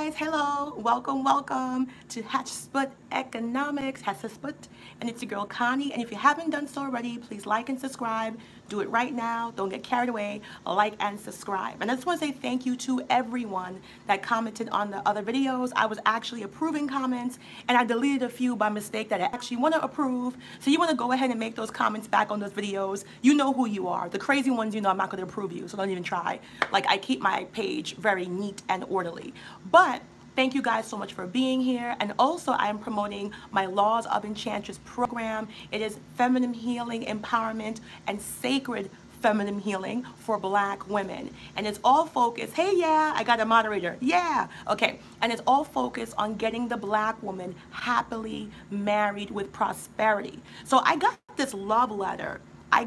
guys, hello, welcome to Hatchsput Economics, Hatchsput, and it's your girl Connie. And if you haven't done so already, please like and subscribe. Do it right now. Don't get carried away. Like and subscribe. And I just want to say thank you to everyone that commented on the other videos. I was actually approving comments, and I deleted a few by mistake that I actually want to approve. So you want to go ahead and make those comments back on those videos. You know who you are. The crazy ones, you know I'm not going to approve you, so don't even try. Like, I keep my page very neat and orderly. But thank you guys so much for being here. And also, I am promoting my Laws of Enchantress program. It is feminine healing, empowerment, and sacred feminine healing for Black women. And it's all focused, hey, yeah, I got a moderator, yeah, okay. And it's all focused on getting the Black woman happily married with prosperity. So I got this love letter. I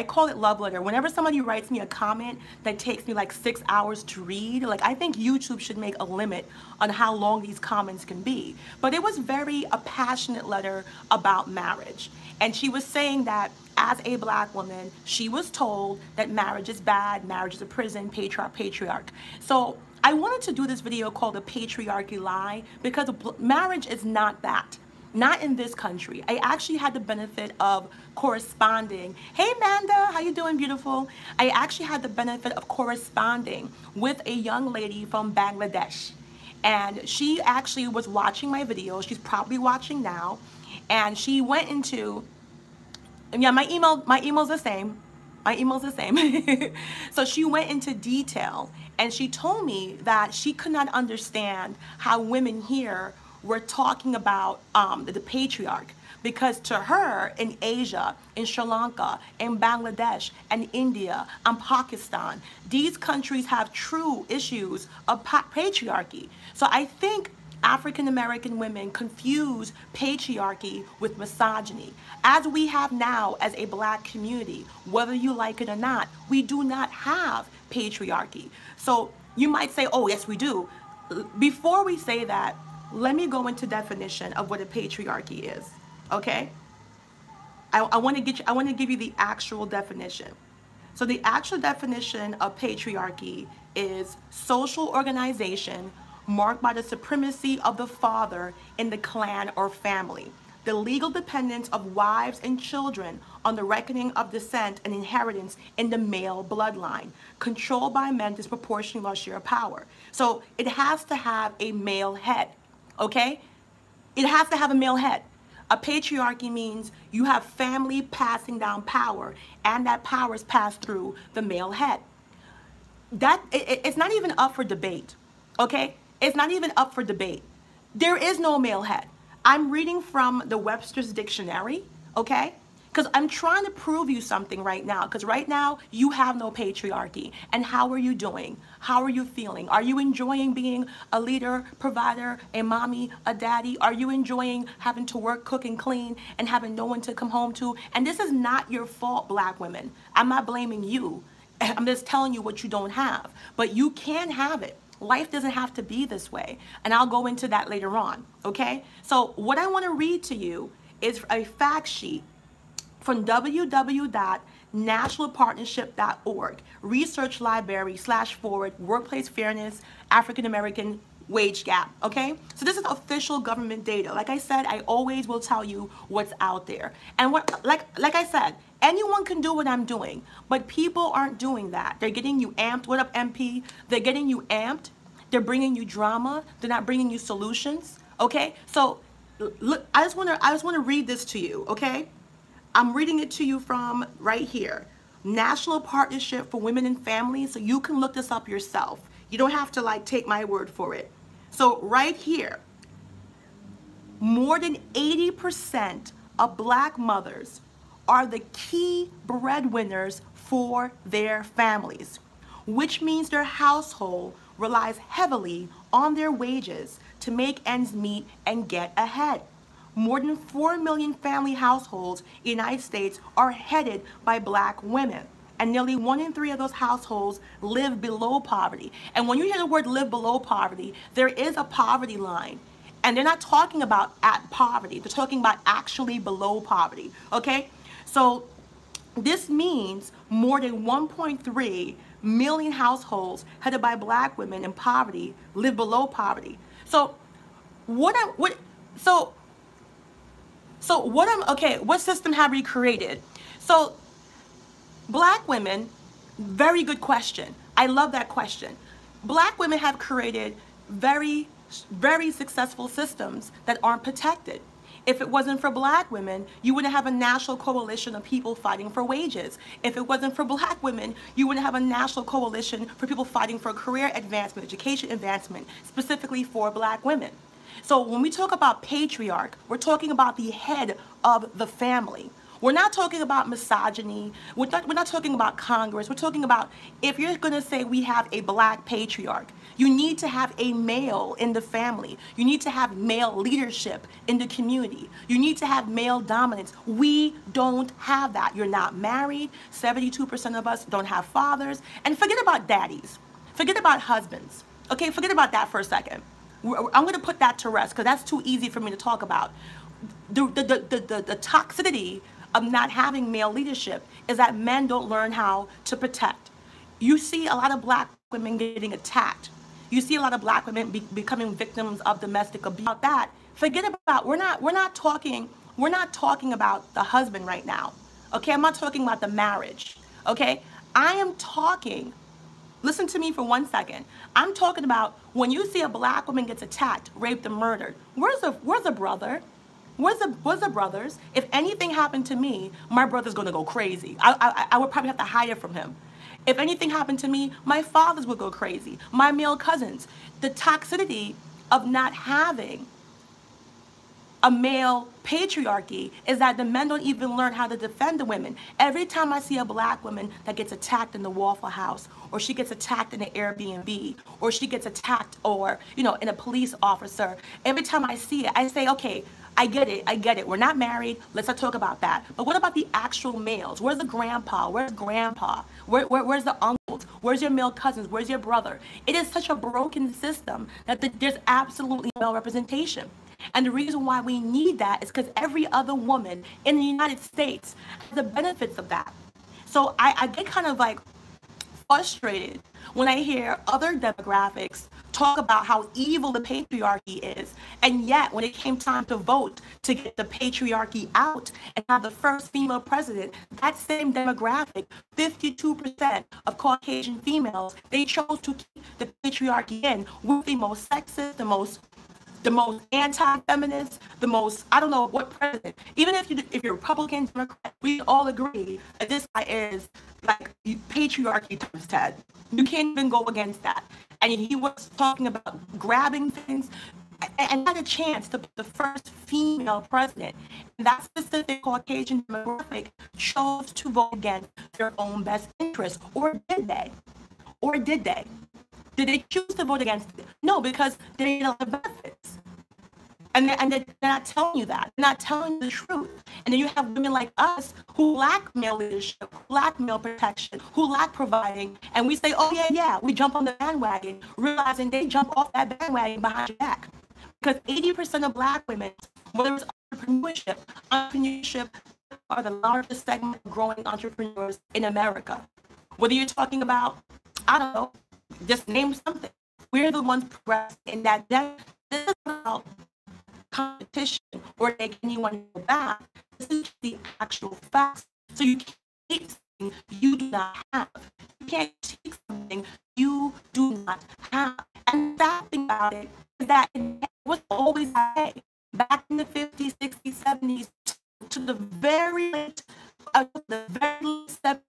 call it love letter. Whenever somebody writes me a comment that takes me like 6 hours to read, like, I think YouTube should make a limit on how long these comments can be. But it was a passionate letter about marriage. And she was saying that as a Black woman, she was told that marriage is bad, marriage is a prison, patriarch. So I wanted to do this video called The Patriarchy Lie, because marriage is not that. Not in this country. I actually had the benefit of corresponding. Hey Amanda, how you doing, beautiful? I actually had the benefit of corresponding with a young lady from Bangladesh. And she actually was watching my videos. She's probably watching now. And she went into, and yeah, my email's the same. My email's the same. So she went into detail, and she told me that she could not understand how women here were talking about the patriarch, because to her, in Asia, in Sri Lanka, in Bangladesh, and India, and Pakistan, these countries have true issues of patriarchy. So I think African American women confuse patriarchy with misogyny. As we have now as a Black community, whether you like it or not, we do not have patriarchy. So you might say, oh yes we do. Before we say that, let me go into definition of what a patriarchy is, okay? I want to give you the actual definition. So the actual definition of patriarchy is social organization marked by the supremacy of the father in the clan or family, the legal dependence of wives and children on the reckoning of descent and inheritance in the male bloodline, controlled by men disproportionately large share of power. So it has to have a male head. Okay? It has to have a male head. A patriarchy means you have family passing down power, and that power is passed through the male head. It's not even up for debate. Okay? It's not even up for debate. There is no male head. I'm reading from the Webster's Dictionary, okay? Because I'm trying to prove you something right now. Because right now, you have no patriarchy. And how are you doing? How are you feeling? Are you enjoying being a leader, provider, a mommy, a daddy? Are you enjoying having to work, cook, and clean, and having no one to come home to? And this is not your fault, Black women. I'm not blaming you. I'm just telling you what you don't have. But you can have it. Life doesn't have to be this way. And I'll go into that later on, okay? So what I want to read to you is a fact sheet from www.nationalpartnership.org, research library // workplace fairness, African American wage gap, okay? So this is official government data. Like I said, I always will tell you what's out there. And like I said, anyone can do what I'm doing, but people aren't doing that. They're getting you amped. What up, MP? They're getting you amped. They're bringing you drama. They're not bringing you solutions, okay? So look, I just want to read this to you, okay? I'm reading it to you from right here. National Partnership for Women and Families, so you can look this up yourself. You don't have to like take my word for it. So right here, more than 80% of Black mothers are the key breadwinners for their families, which means their household relies heavily on their wages to make ends meet and get ahead. More than 4 million family households in the United States are headed by Black women. And nearly 1 in 3 of those households live below poverty. And when you hear the word live below poverty, there is a poverty line. And they're not talking about at poverty. They're talking about actually below poverty. Okay? So this means more than 1.3 million households headed by black women in poverty live below poverty. So what system have we created? So black women, very good question. I love that question. Black women have created very, very successful systems that aren't protected. If it wasn't for black women, you wouldn't have a national coalition of people fighting for wages. If it wasn't for black women, you wouldn't have a national coalition for people fighting for career advancement, education advancement, specifically for black women. So when we talk about patriarch, we're talking about the head of the family. We're not talking about misogyny. We're not talking about Congress. We're talking about, if you're going to say we have a black patriarch, you need to have a male in the family. You need to have male leadership in the community. You need to have male dominance. We don't have that. You're not married. 72% of us don't have fathers. And forget about daddies. Forget about husbands. Okay, forget about that for a second. I'm going to put that to rest because that's too easy for me to talk about. The toxicity of not having male leadership is that men don't learn how to protect. You see a lot of black women getting attacked. You see a lot of black women becoming victims of domestic abuse. About that, forget about. We're not talking about the husband right now. Okay, I'm not talking about the marriage. Okay, I am talking. Listen to me for 1 second. I'm talking about when you see a black woman gets attacked, raped, and murdered. Where's the brother? Where's the brothers? If anything happened to me, my brother's gonna go crazy. I would probably have to hide from him. If anything happened to me, my fathers would go crazy. My male cousins. The toxicity of not having a male patriarchy is that the men don't even learn how to defend the women. Every time I see a black woman that gets attacked in the Waffle House, or she gets attacked in an Airbnb, or she gets attacked, or in a police officer, every time I see it, I say, okay, I get it. We're not married. Let's not talk about that. But what about the actual males? Where's the grandpa? Where's grandpa? Where's the uncles? Where's your male cousins? Where's your brother? It is such a broken system that there's absolutely no representation. And the reason why we need that is because every other woman in the United States has the benefits of that. So I get kind of like frustrated when I hear other demographics talk about how evil the patriarchy is, and yet when it came time to vote to get the patriarchy out and have the first female president, that same demographic, 52% of Caucasian females, they chose to keep the patriarchy in with the most sexist, the most anti-feminist, the most, I don't know what president. Even if you're Republican, Democrat, we all agree that this guy is like patriarchy times 10. You can't even go against that. And he was talking about grabbing things and had a chance to be the first female president. And that specific Caucasian demographic chose to vote against their own best interest. Or did they? Did they choose to vote against it? No, because they don't have benefits. And they're not telling you that. They're not telling you the truth. And then you have women like us who lack male leadership, who lack male protection, who lack providing. And we say, oh, yeah, we jump on the bandwagon, realizing they jump off that bandwagon behind your back. Because 80% of black women, whether it's entrepreneurship are the largest segment of growing entrepreneurs in America. Whether you're talking about, I don't know, just name something. We're the ones progressing in that. This is about competition or make anyone go back. This is the actual facts. So you can't take something you do not have. You can't take something you do not have. And that thing about it is that it was always that way. Back in the 50s, 60s, 70s, to the very late 70s,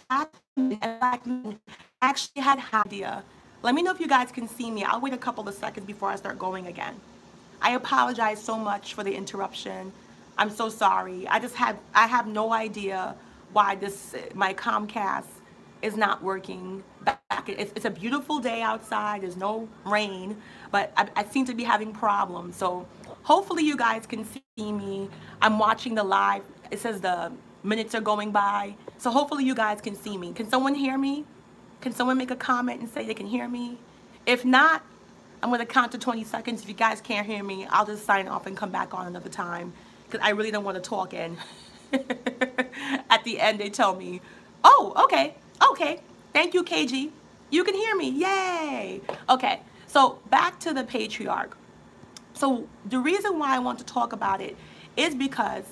black men actually had an idea. Let me know if you guys can see me. I'll wait a couple of seconds before I start going again. I apologize so much for the interruption. I'm so sorry. I have no idea why my Comcast is not working. It's a beautiful day outside. There's no rain, but I seem to be having problems. So hopefully you guys can see me. I'm watching the live. It says the minutes are going by. So hopefully you guys can see me. Can someone hear me? Can someone make a comment and say they can hear me? If not, I'm going to count to 20 seconds. If you guys can't hear me, I'll just sign off and come back on another time because I really don't want to talk. And at the end, they tell me, oh, okay. Thank you, KG. You can hear me. Yay. Okay, so back to the patriarch. So the reason why I want to talk about it is because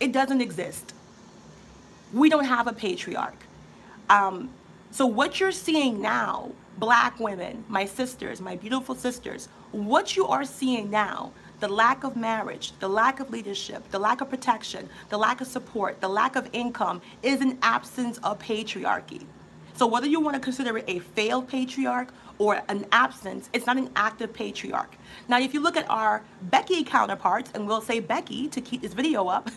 it doesn't exist. We don't have a patriarch. So what you're seeing now, black women, my sisters, my beautiful sisters, what you are seeing now, the lack of marriage, the lack of leadership, the lack of protection, the lack of support, the lack of income is an absence of patriarchy. So whether you want to consider it a failed patriarch or an absence, it's not an active patriarch. Now, if you look at our Becky counterparts, and we'll say Becky to keep this video up,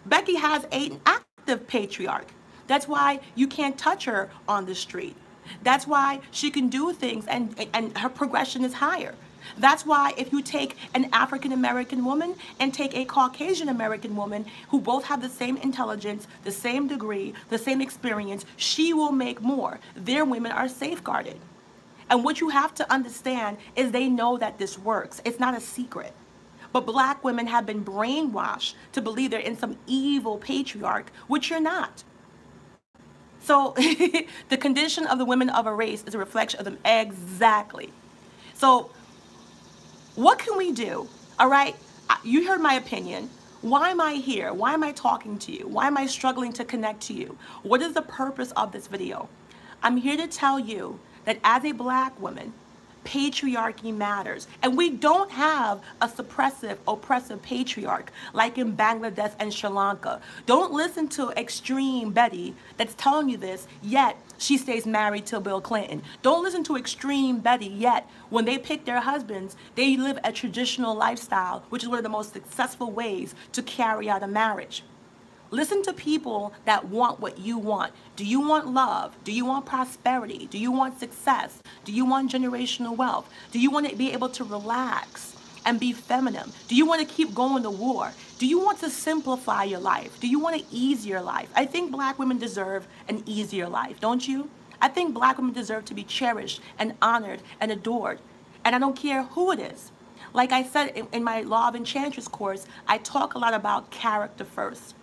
Becky has an active patriarch. That's why you can't touch her on the street. That's why she can do things and her progression is higher. That's why if you take an African American woman and take a Caucasian American woman who both have the same intelligence, the same degree, the same experience, she will make more. Their women are safeguarded. And what you have to understand is they know that this works. It's not a secret. But black women have been brainwashed to believe they're in some evil patriarch, which you're not. So the condition of the women of a race is a reflection of them. Exactly. So what can we do? All right, you heard my opinion. Why am I here? Why am I talking to you? Why am I struggling to connect to you? What is the purpose of this video? I'm here to tell you that as a black woman, patriarchy matters. And we don't have a suppressive, oppressive patriarch like in Bangladesh and Sri Lanka. Don't listen to extreme Betty that's telling you this, yet she stays married to Bill Clinton. Don't listen to extreme Betty, yet when they pick their husbands, they live a traditional lifestyle, which is one of the most successful ways to carry out a marriage. Listen to people that want what you want. Do you want love? Do you want prosperity? Do you want success? Do you want generational wealth? Do you want to be able to relax and be feminine? Do you want to keep going to war? Do you want to simplify your life? Do you want to ease your life? I think black women deserve an easier life, don't you? I think black women deserve to be cherished and honored and adored. And I don't care who it is. Like I said in my Law of Enchantress course, I talk a lot about character first.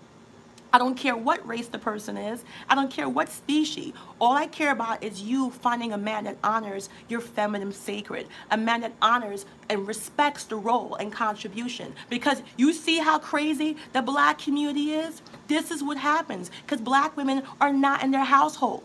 I don't care what race the person is. I don't care what species. All I care about is you finding a man that honors your feminine sacred, a man that honors and respects the role and contribution. Because you see how crazy the black community is? This is what happens because black women are not in their household.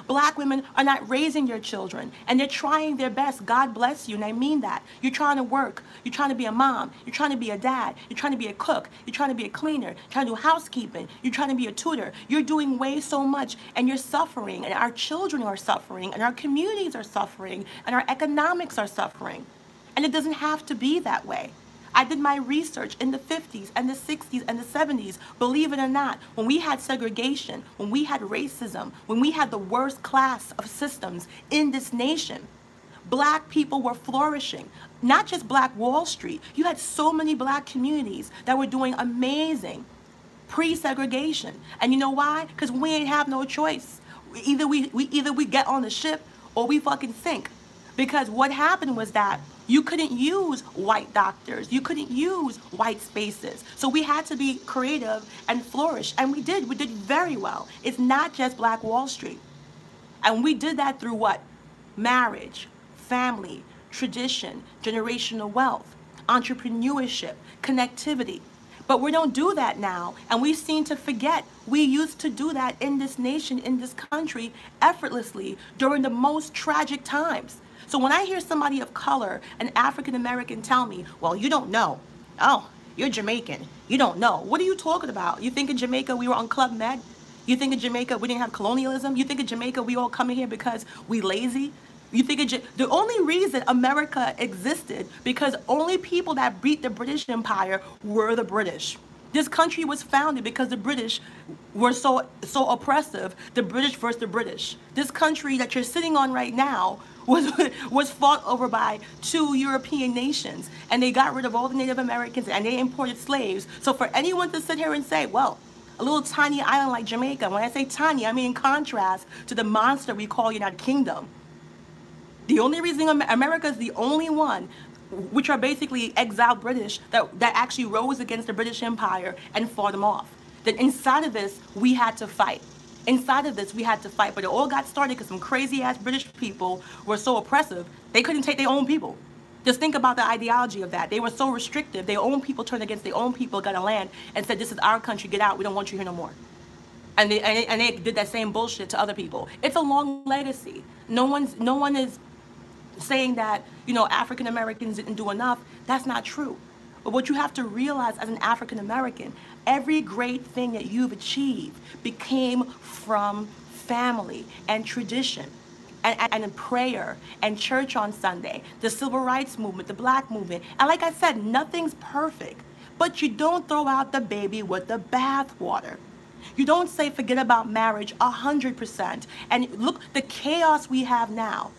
Black women are not raising your children, and they're trying their best. God bless you, and I mean that. You're trying to work. You're trying to be a mom. You're trying to be a dad. You're trying to be a cook. You're trying to be a cleaner. You're trying to do housekeeping. You're trying to be a tutor. You're doing way so much, and you're suffering, and our children are suffering, and our communities are suffering, and our economics are suffering. And it doesn't have to be that way. I did my research in the 50s and the 60s and the 70s, believe it or not, when we had segregation, when we had racism, when we had the worst class of systems in this nation, black people were flourishing. Not just Black Wall Street. You had so many black communities that were doing amazing pre-segregation. And you know why? Because we ain't have no choice. Either we get on the ship or we fucking sink. Because what happened was that you couldn't use white doctors. You couldn't use white spaces. So we had to be creative and flourish. And we did. We did very well. It's not just Black Wall Street. And we did that through what? Marriage, family, tradition, generational wealth, entrepreneurship, connectivity. But we don't do that now. And we seem to forget we used to do that in this nation, in this country, effortlessly during the most tragic times. So when I hear somebody of color, an African American, tell me, well, you don't know. Oh, you're Jamaican. You don't know. What are you talking about? You think in Jamaica we were on Club Med? You think in Jamaica we didn't have colonialism? You think in Jamaica we all come in here because we lazy? You think the only reason America existed because only people that beat the British Empire were the British. This country was founded because the British were so oppressive, the British versus the British. This country that you're sitting on right now was fought over by 2 European nations, and they got rid of all the Native Americans and they imported slaves. So for anyone to sit here and say, well, a little tiny island like Jamaica, when I say tiny, I mean in contrast to the monster we call United Kingdom. The only reason America is the only one, which are basically exiled British, that actually rose against the British Empire and fought them off. Then inside of this, we had to fight. Inside of this, we had to fight, but it all got started because some crazy-ass British people were so oppressive, they couldn't take their own people. Just think about the ideology of that. They were so restrictive. Their own people turned against their own people, got a land, and said, this is our country, get out, we don't want you here no more. And they did that same bullshit to other people. It's a long legacy. No one is saying that, you know, African Americans didn't do enough. That's not true. But what you have to realize as an African American, every great thing that you've achieved became from family and tradition and prayer and church on Sunday, the civil rights movement, the black movement. And like I said, nothing's perfect, but you don't throw out the baby with the bathwater. You don't say forget about marriage 100%. And look, the chaos we have now.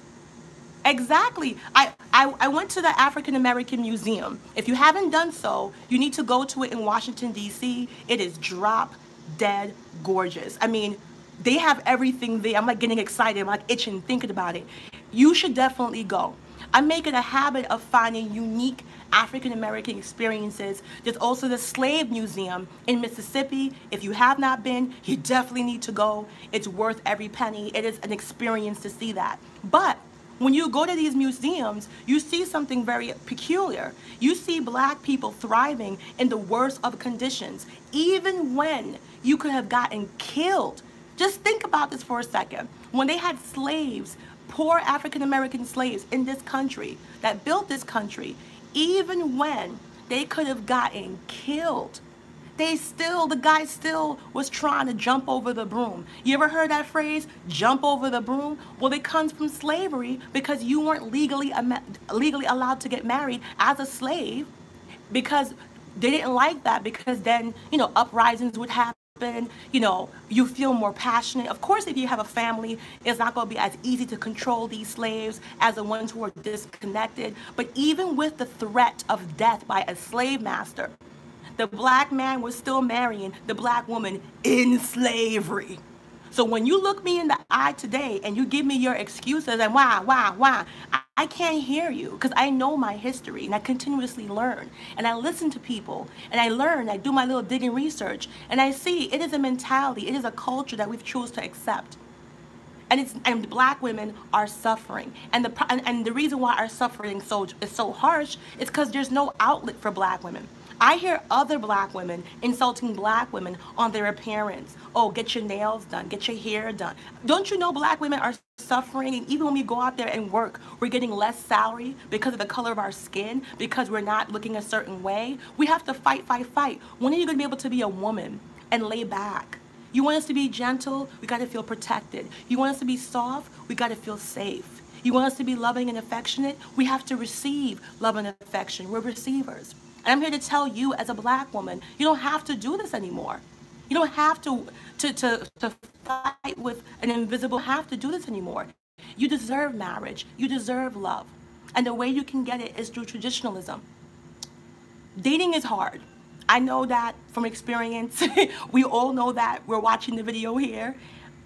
Exactly. I went to the African American Museum. If you haven't done so, you need to go to it in Washington, D.C. It is drop dead gorgeous. I mean, they have everything there. I'm like getting excited. I'm like itching thinking about it. You should definitely go. I make it a habit of finding unique African American experiences. There's also the Slave Museum in Mississippi. If you have not been, you definitely need to go. It's worth every penny. It is an experience to see that. But when you go to these museums, you see something very peculiar. You see black people thriving in the worst of conditions, even when you could have gotten killed. Just think about this for a second. When they had slaves, poor African American slaves in this country that built this country, even when they could have gotten killed, the guy still was trying to jump over the broom. You ever heard that phrase, jump over the broom? Well, it comes from slavery because you weren't legally allowed to get married as a slave because they didn't like that, because then, you know, uprisings would happen. You know, you feel more passionate. Of course, if you have a family, it's not going to be as easy to control these slaves as the ones who are disconnected. But even with the threat of death by a slave master, the black man was still marrying the black woman in slavery. So when you look me in the eye today and you give me your excuses and why, I can't hear you, because I know my history and I continuously learn and I listen to people and I learn, I do my little digging research and I see it is a mentality, it is a culture that we've chosen to accept. And black women are suffering, and the reason why our suffering is so harsh is because there's no outlet for black women. I hear other black women insulting black women on their appearance. Oh, get your nails done, get your hair done. Don't you know black women are suffering? And even when we go out there and work, we're getting less salary because of the color of our skin, because we're not looking a certain way. We have to fight. When are you going to be able to be a woman and lay back? You want us to be gentle? We got to feel protected. You want us to be soft? We got to feel safe. You want us to be loving and affectionate? We have to receive love and affection. We're receivers. And I'm here to tell you, as a black woman, you don't have to do this anymore. You don't have to fight with an invisible, have to do this anymore. You deserve marriage. You deserve love. And the way you can get it is through traditionalism. Dating is hard. I know that from experience. We all know that. We're watching the video here.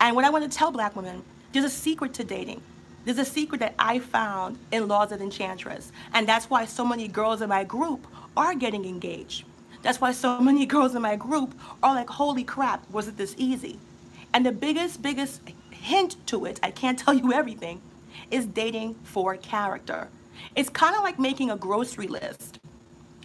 And what I want to tell black women, there's a secret to dating. There's a secret that I found in Laws of Enchantress. And that's why so many girls in my group are getting engaged. That's why so many girls in my group are like, holy crap, was it this easy? And the biggest hint to it, I can't tell you everything, is dating for character. It's kind of like making a grocery list.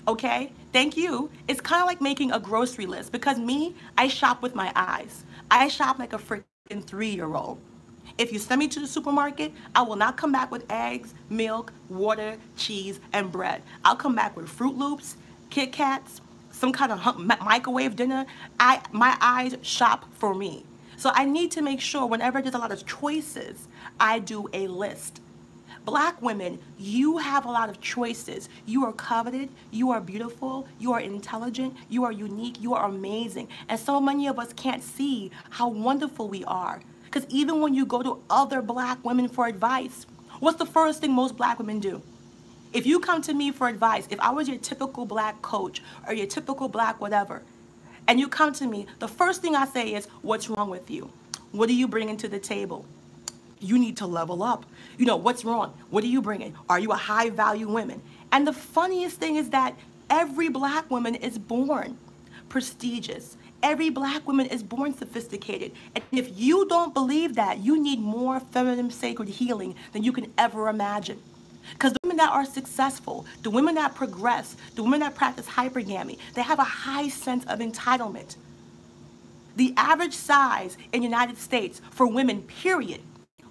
Okay? Thank you. It's kind of like making a grocery list, because me, I shop with my eyes. I shop like a freaking 3-year-old. If you send me to the supermarket, I will not come back with eggs, milk, water, cheese, and bread. I'll come back with Fruit Loops, Kit Kats, some kind of microwave dinner. My eyes shop for me. So I need to make sure whenever there's a lot of choices, I do a list. Black women, you have a lot of choices. You are coveted, you are beautiful, you are intelligent, you are unique, you are amazing. And so many of us can't see how wonderful we are. Because even when you go to other black women for advice, what's the first thing most black women do? If you come to me for advice, if I was your typical black coach or your typical black whatever, and you come to me, the first thing I say is, what's wrong with you? What are you bringing to the table? You need to level up. You know, what's wrong? What are you bringing? Are you a high value woman? And the funniest thing is that every black woman is born prestigious, every black woman is born sophisticated. And if you don't believe that, you need more feminine sacred healing than you can ever imagine. Because the women that are successful, the women that progress, the women that practice hypergamy, they have a high sense of entitlement. The average size in the United States for women, period,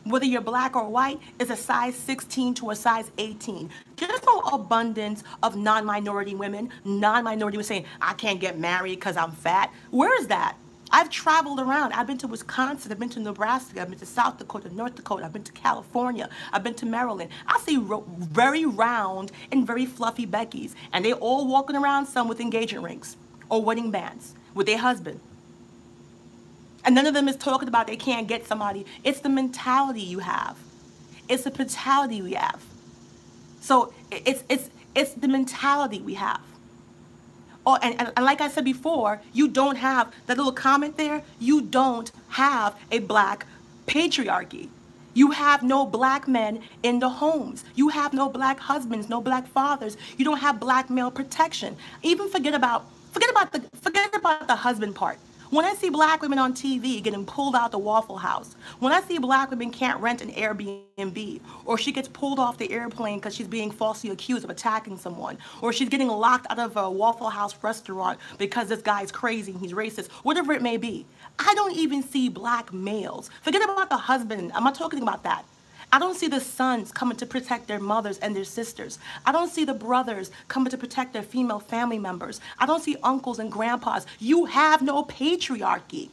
whether you're black or white, is a size 16 to a size 18. There's no abundance of non-minority women. Non-minority women saying, I can't get married because I'm fat. Where is that? I've traveled around. I've been to Wisconsin. I've been to Nebraska. I've been to South Dakota, North Dakota. I've been to California. I've been to Maryland. I see very round and very fluffy Beckys, and they all walking around, some with engagement rings or wedding bands with their husband. And none of them is talking about they can't get somebody. It's the mentality you have. It's the mentality we have. So it's the mentality we have. Oh, and like I said before, you don't have, that little comment there, you don't have a black patriarchy. You have no black men in the homes. You have no black husbands, no black fathers. You don't have black male protection. Even forget about the husband part. When I see black women on TV getting pulled out the Waffle House, when I see black women can't rent an Airbnb, or she gets pulled off the airplane because she's being falsely accused of attacking someone, or she's getting locked out of a Waffle House restaurant because this guy's crazy and he's racist, whatever it may be, I don't even see black males. Forget about the husband. I'm not talking about that. I don't see the sons coming to protect their mothers and their sisters. I don't see the brothers coming to protect their female family members. I don't see uncles and grandpas. You have no patriarchy.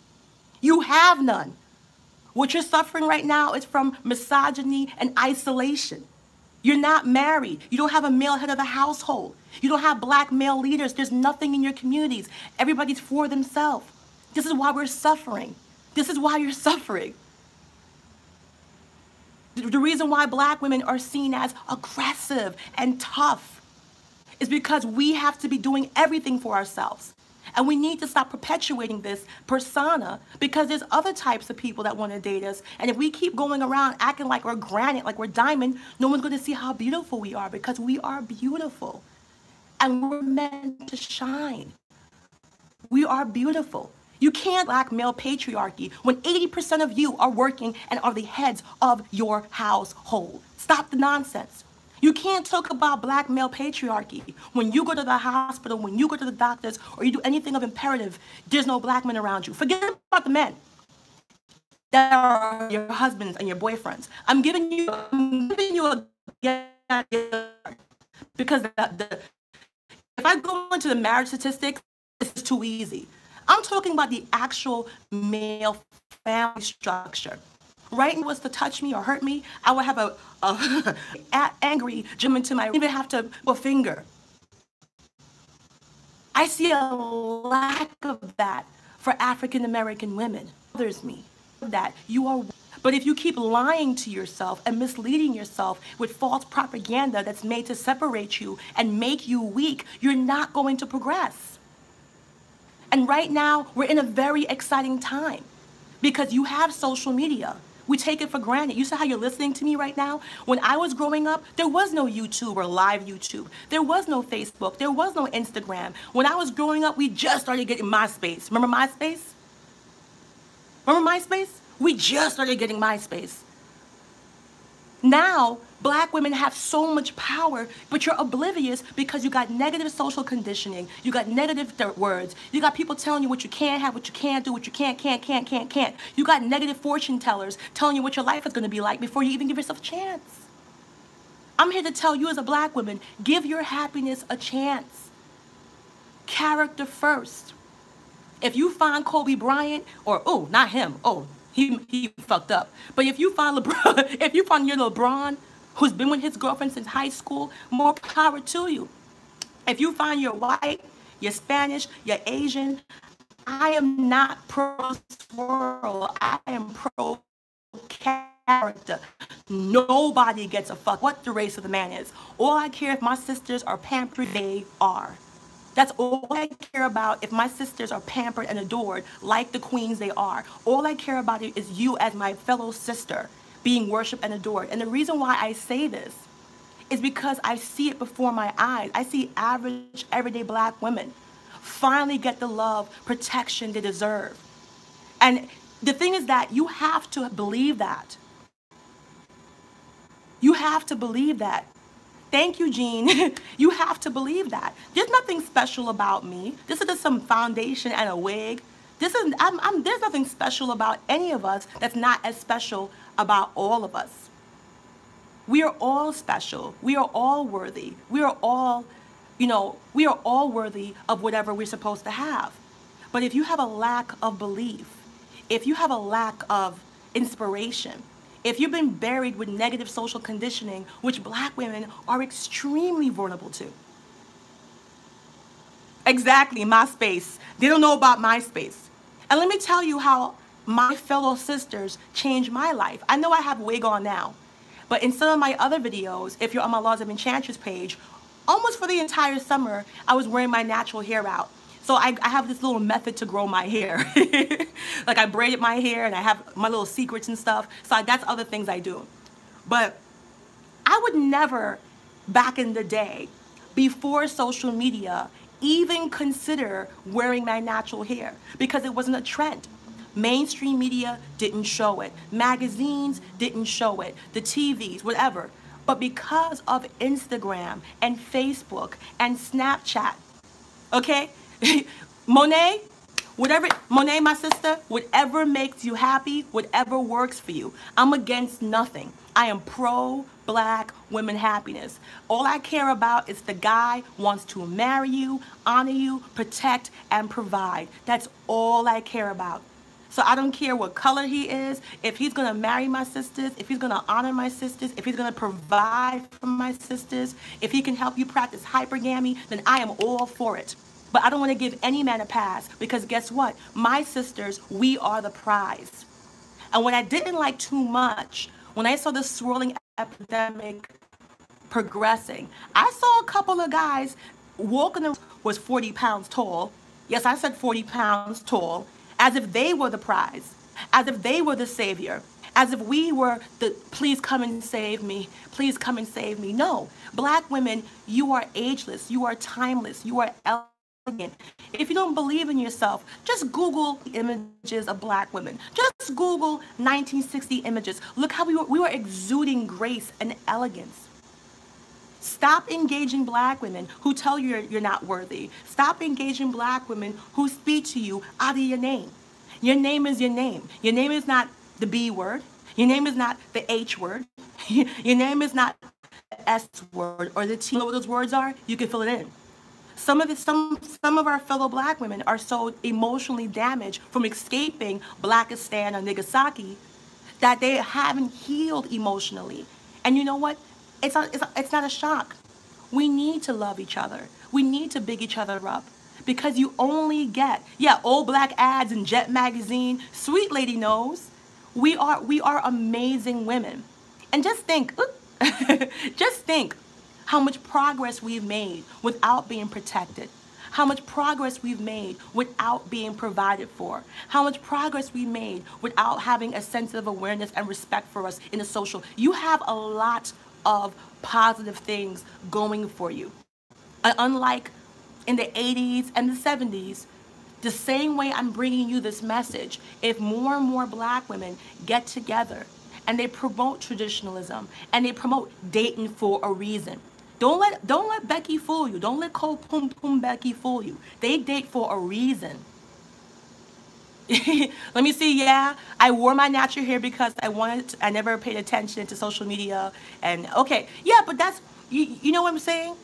You have none. What you're suffering right now is from misogyny and isolation. You're not married. You don't have a male head of the household. You don't have black male leaders. There's nothing in your communities. Everybody's for themselves. This is why we're suffering. This is why you're suffering. The reason why black women are seen as aggressive and tough is because we have to be doing everything for ourselves. And we need to stop perpetuating this persona, because there's other types of people that want to date us. And if we keep going around acting like we're granite, like we're diamond, no one's going to see how beautiful we are, because we are beautiful. And we're meant to shine. We are beautiful. You can't black male patriarchy when 80% of you are working and are the heads of your household. Stop the nonsense. You can't talk about black male patriarchy when you go to the hospital, when you go to the doctors, or you do anything of imperative, there's no black men around you. Forget about the men that are your husbands and your boyfriends. I'm giving you a because if I go into the marriage statistics, it's too easy. I'm talking about the actual male family structure. Right now, was to touch me or hurt me, I would have a angry gentleman to my, even have to a finger. I see a lack of that for African American women. It bothers me that you are. But if you keep lying to yourself and misleading yourself with false propaganda that's made to separate you and make you weak, you're not going to progress. And right now, we're in a very exciting time because you have social media. We take it for granted. You see how you're listening to me right now? When I was growing up, there was no YouTube or live YouTube. There was no Facebook. There was no Instagram. When I was growing up, we just started getting MySpace. Remember MySpace? Remember MySpace? We just started getting MySpace. Now, black women have so much power, but you're oblivious because you got negative social conditioning. You got negative words. You got people telling you what you can't have, what you can't do, what you can't. You got negative fortune tellers telling you what your life is going to be like before you even give yourself a chance. I'm here to tell you as a black woman, give your happiness a chance. Character first. If you find Kobe Bryant, or, oh, not him, oh, he fucked up. But if you find LeBron, if you find your LeBron, who's been with his girlfriend since high school, more power to you. If you find you're white, you're Spanish, you're Asian, I am not pro-swirl. I am pro-character. Nobody gets a fuck what the race of the man is. All I care if my sisters are pampered, they are. That's all I care about. If my sisters are pampered and adored like the queens they are, all I care about is you as my fellow sister being worshipped and adored. And the reason why I say this is because I see it before my eyes. I see average, everyday black women finally get the love, protection they deserve. And the thing is that you have to believe that. You have to believe that. Thank you, Jean. You have to believe that. There's nothing special about me. This is just some foundation and a wig. There's nothing special about any of us that's not as special about all of us. We are all special. We are all worthy. We are all, we are all worthy of whatever we're supposed to have. But if you have a lack of belief, if you have a lack of inspiration, if you've been buried with negative social conditioning, which Black women are extremely vulnerable to. Exactly, my space. They don't know about my space. And let me tell you how my fellow sisters changed my life. I know I have a wig on now, but in some of my other videos, if you're on my Laws of Enchantress page, almost for the entire summer, I was wearing my natural hair out. So I have this little method to grow my hair. Like I braided my hair and I have my little secrets and stuff. So that's other things I do. But I would never, back in the day, before social media, even consider wearing my natural hair because it wasn't a trend. Mainstream media didn't show it. Magazines didn't show it. The TVs, whatever. But because of Instagram and Facebook and Snapchat, okay? Monet, Monet, my sister, whatever makes you happy, whatever works for you. I'm against nothing. I am pro-Black women happiness. All I care about is the guy wants to marry you, honor you, protect, and provide. That's all I care about. So I don't care what color he is, if he's gonna marry my sisters, if he's gonna honor my sisters, if he's gonna provide for my sisters, if he can help you practice hypergamy, then I am all for it. But I don't want to give any man a pass because guess what? My sisters, we are the prize. And what I didn't like too much, when I saw the swirling epidemic progressing, I saw a couple of guys walking around was 40 pounds tall. Yes, I said 40 pounds tall, as if they were the prize, as if they were the savior, as if we were the please come and save me, please come and save me. No, Black women, you are ageless, you are timeless, you are elegant. If you don't believe in yourself, just Google images of Black women. Just Google 1960 images. Look how we were exuding grace and elegance. Stop engaging Black women who tell you you're not worthy. Stop engaging Black women who speak to you out of your name. Your name is your name. Your name is not the B word. Your name is not the H word. Your name is not the S word or the T. You know what those words are? You can fill it in. Some of our fellow Black women are so emotionally damaged from escaping Blackistan or Nagasaki that they haven't healed emotionally. And you know what? It's not a shock. We need to love each other. We need to big each other up because you only get, old Black ads in Jet magazine. Sweet lady knows. We are amazing women. And just think, just think how much progress we've made without being protected. How much progress we've made without being provided for. How much progress we made without having a sense of awareness and respect for us in the social. You have a lot of positive things going for you. Unlike in the 80s and the 70s, the same way I'm bringing you this message, if more and more Black women get together and they promote traditionalism and they promote dating for a reason. Don't let Becky fool you. Don't let Cole Pum Pum Becky fool you. They date for a reason. Let me see. Yeah, I wore my natural hair because I never paid attention to social media. And okay, yeah, but that's you know what I'm saying?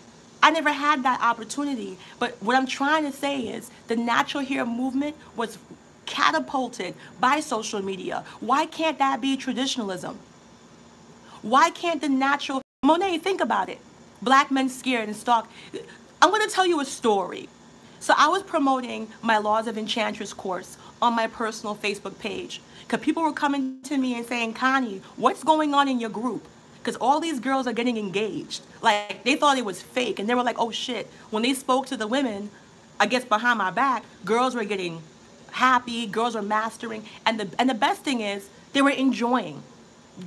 I never had that opportunity. But what I'm trying to say is the natural hair movement was catapulted by social media. Why can't that be traditionalism? Why can't the natural Monet, think about it. Black men scared and stalked. I'm going to tell you a story. So I was promoting my Laws of Enchantress course on my personal Facebook page because people were coming to me and saying, Connie, what's going on in your group? Because all these girls are getting engaged. Like, they thought it was fake, and they were like, oh shit. When they spoke to the women, I guess behind my back, girls were getting happy, girls were mastering, and the best thing is, they were enjoying.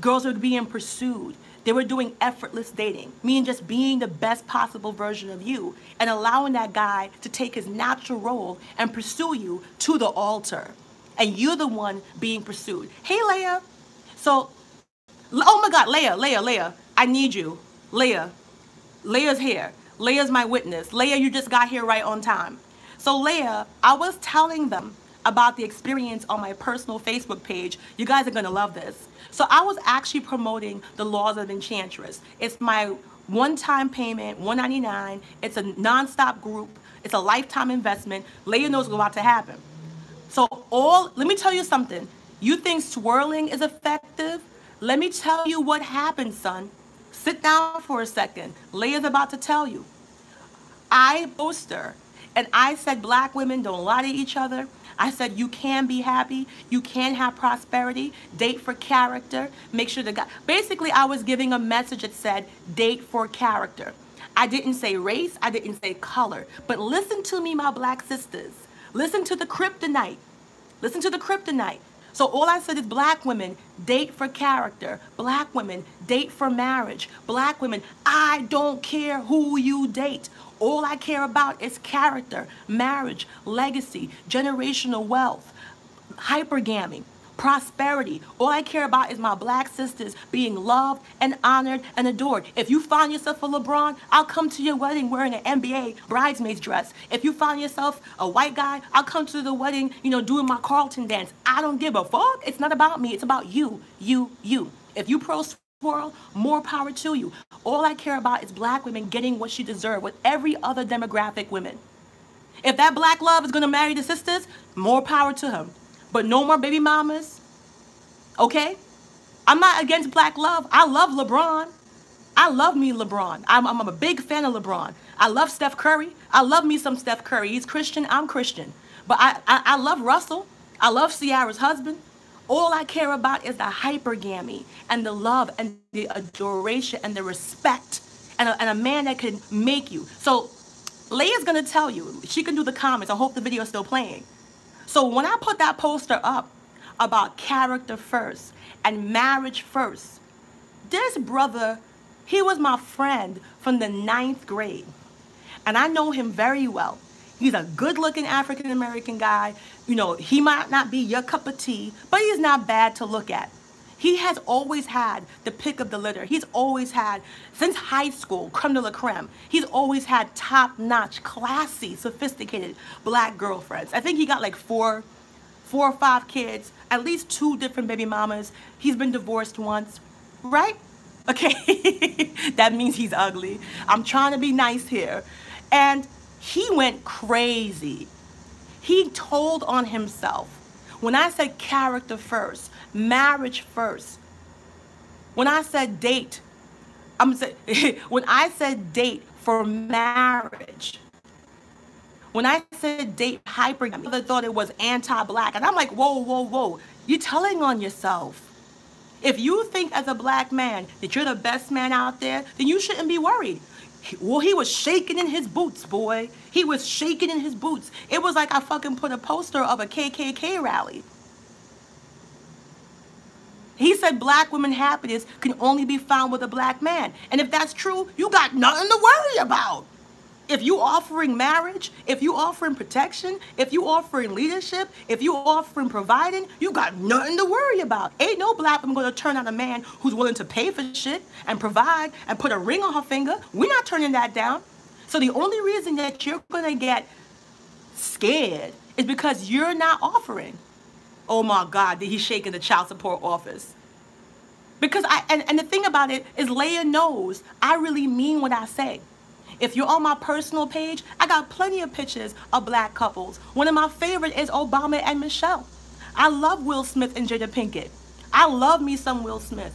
Girls were being pursued. They were doing effortless dating, meaning just being the best possible version of you and allowing that guy to take his natural role and pursue you to the altar. And you're the one being pursued. Hey, Leia. So, oh my God, Leia, I need you. Leia's here. Leia's my witness. Leia, you just got here right on time. So Leia, I was telling them about the experience on my personal Facebook page. You guys are gonna love this. So I was actually promoting the Laws of Enchantress. It's my one-time payment, $199. It's a non-stop group. It's a lifetime investment. Leia knows what's about to happen. So let me tell you something. You think swirling is effective? Let me tell you what happened, son. Sit down for a second. Leia's about to tell you. I posted her, and I said black women don't lie to each other. I said you can be happy, you can have prosperity, date for character, make sure the guy. Basically, I was giving a message that said date for character. I didn't say race, I didn't say color. But listen to me, my black sisters. Listen to the kryptonite. Listen to the kryptonite. So all I said is black women, date for character. Black women, date for marriage. Black women, I don't care who you date. All I care about is character, marriage, legacy, generational wealth, hypergamy, prosperity. All I care about is my black sisters being loved and honored and adored. If you find yourself a LeBron, I'll come to your wedding wearing an NBA bridesmaid's dress. If you find yourself a white guy, I'll come to the wedding, doing my Carlton dance. I don't give a fuck. It's not about me. It's about you. If you pro-swirl, more power to you. All I care about is black women getting what she deserves with every other demographic women. If that black love is going to marry the sisters, more power to him. But no more baby mamas, okay? I'm not against black love. I love LeBron. I love me LeBron. I'm a big fan of LeBron. I love Steph Curry. I love me some Steph Curry. He's Christian, I'm Christian. But I love Russell. I love Ciara's husband. All I care about is the hypergamy and the love and the adoration and the respect and a man that can make you. So Leia's going to tell you. She can do the comments. I hope the video is still playing. So when I put that poster up about character first and marriage first, this brother, he was my friend from the 9th grade. And I know him very well. He's a good-looking African-American guy. He might not be your cup of tea, but he's not bad to look at. He has always had the pick of the litter. He's always had, since high school, creme de la creme, he's always had top-notch, classy, sophisticated black girlfriends. I think he got like four or five kids, at least 2 different baby mamas. He's been divorced once, right? Okay, that means he's ugly. I'm trying to be nice here. And he went crazy. He told on himself. When I said character first, marriage first, when I said date, when I said date for marriage, when I said date hypergamy, I thought it was anti-black. And I'm like, whoa. You're telling on yourself. If you think as a black man that you're the best man out there, then you shouldn't be worried. Well, he was shaking in his boots, boy. He was shaking in his boots. It was like I fucking put a poster of a KKK rally. He said black women happiness can only be found with a black man. And if that's true, you got nothing to worry about. If you offering marriage, if you offering protection, if you offering leadership, if you offering providing, you got nothing to worry about. Ain't no black woman going to turn on a man who's willing to pay for shit and provide and put a ring on her finger. We're not turning that down. So the only reason that you're going to get scared is because you're not offering. Oh my God, he's shaking the child support office. Because and the thing about it is Leia knows I really mean what I say. If you're on my personal page, I got plenty of pictures of black couples. One of my favorite is Obama and Michelle. I love Will Smith and Jada Pinkett. I love me some Will Smith.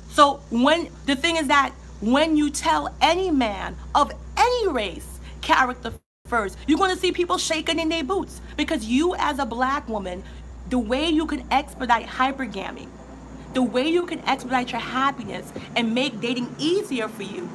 So the thing is that when you tell any man of any race character first, you're going to see people shaking in their boots. Because you as a black woman, the way you can expedite hypergamy, the way you can expedite your happiness and make dating easier for you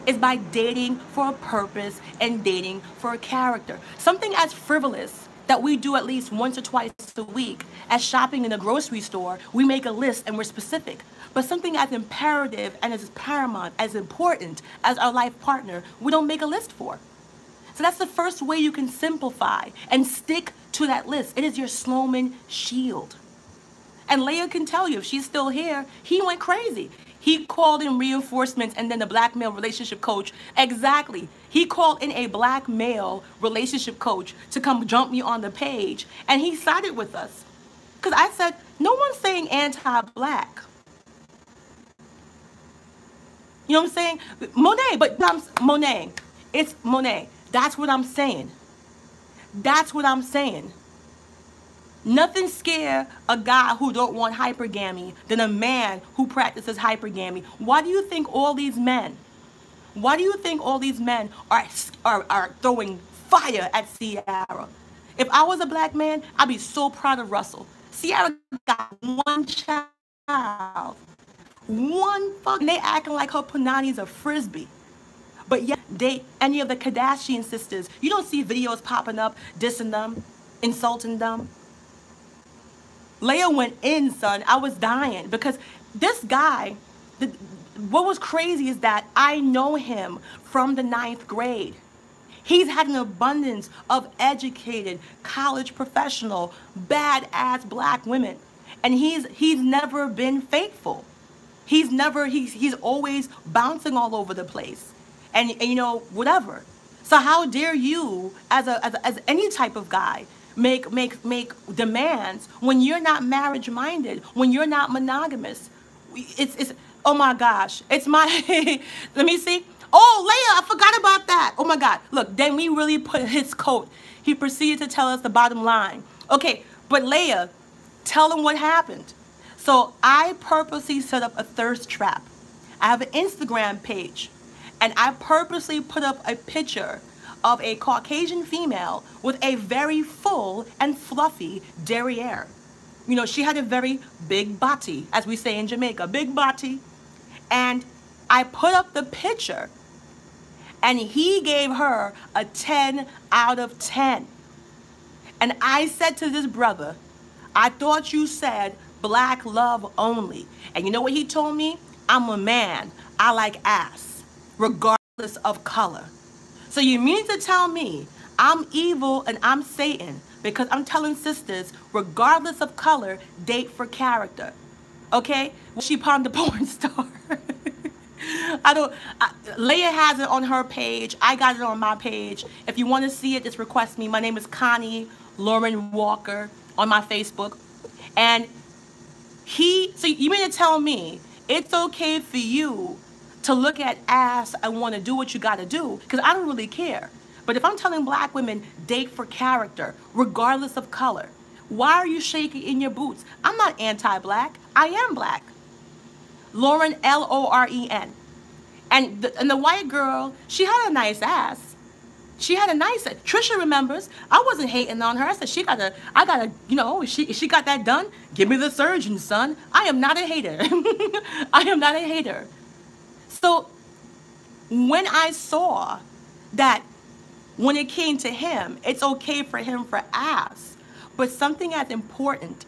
is by dating for a purpose and dating for a character. Something as frivolous that we do at least once or twice a week. As shopping in a grocery store, we make a list and we're specific. But something as imperative and as paramount, as important as our life partner, we don't make a list for. So that's the first way you can simplify and stick to that list. It is your Sloman shield. And Leah can tell you, if she's still here, he went crazy. He called in reinforcements and then the black male relationship coach. Exactly. He called in a black male relationship coach to come jump me on the page. And he sided with us. Because I said, no one's saying anti-black. You know what I'm saying? Monet, but Monet. It's Monet. That's what I'm saying. That's what I'm saying. Nothing scare a guy who don't want hypergamy than a man who practices hypergamy. Why do you think all these men are throwing fire at Ciara? If I was a black man, I'd be so proud of Russell. Ciara got one child. They acting like her punani's a frisbee. But yet, date any of the Kardashian sisters. You don't see videos popping up, dissing them, insulting them. Leah went in, son. I was dying because this guy, what was crazy is that I know him from the 9th grade. He's had an abundance of educated, college professional, badass black women. And he's never been faithful. He's always bouncing all over the place. And you know, whatever. So how dare you, as any type of guy, make demands when you're not marriage minded, when you're not monogamous? It's oh my gosh, it's my let me see. Oh, Leah, I forgot about that. Oh my God, look, then we really put his coat. He proceeded to tell us the bottom line. Okay, but Leah, tell him what happened. So I purposely set up a thirst trap. I have an Instagram page, and I purposely put up a picture of a Caucasian female with a very full and fluffy derriere. You know, she had a very big body, as we say in Jamaica, big body. And I put up the picture, and he gave her a 10 out of 10. And I said to this brother, I thought you said black love only. And you know what he told me? I'm a man. I like ass, regardless of color. So you mean to tell me I'm evil and I'm Satan because I'm telling sisters, regardless of color, date for character? Okay? She palmed the porn star. Leah has it on her page. I got it on my page. If you want to see it, just request me. My name is Connie Lauren Walker on my Facebook. And so you mean to tell me it's okay for you to look at ass and want to do what you got to do? Because I don't really care. But if I'm telling black women, date for character, regardless of color, why are you shaking in your boots? I'm not anti-black. I am black. Lauren, Loren. And the white girl, she had a nice ass. She had a nice, Trisha remembers, I wasn't hating on her. I said, I gotta, you know, she got that done. Give me the surgeon, son. I am not a hater. I am not a hater. So when I saw that when it came to him, it's okay for him for ass, but something as important,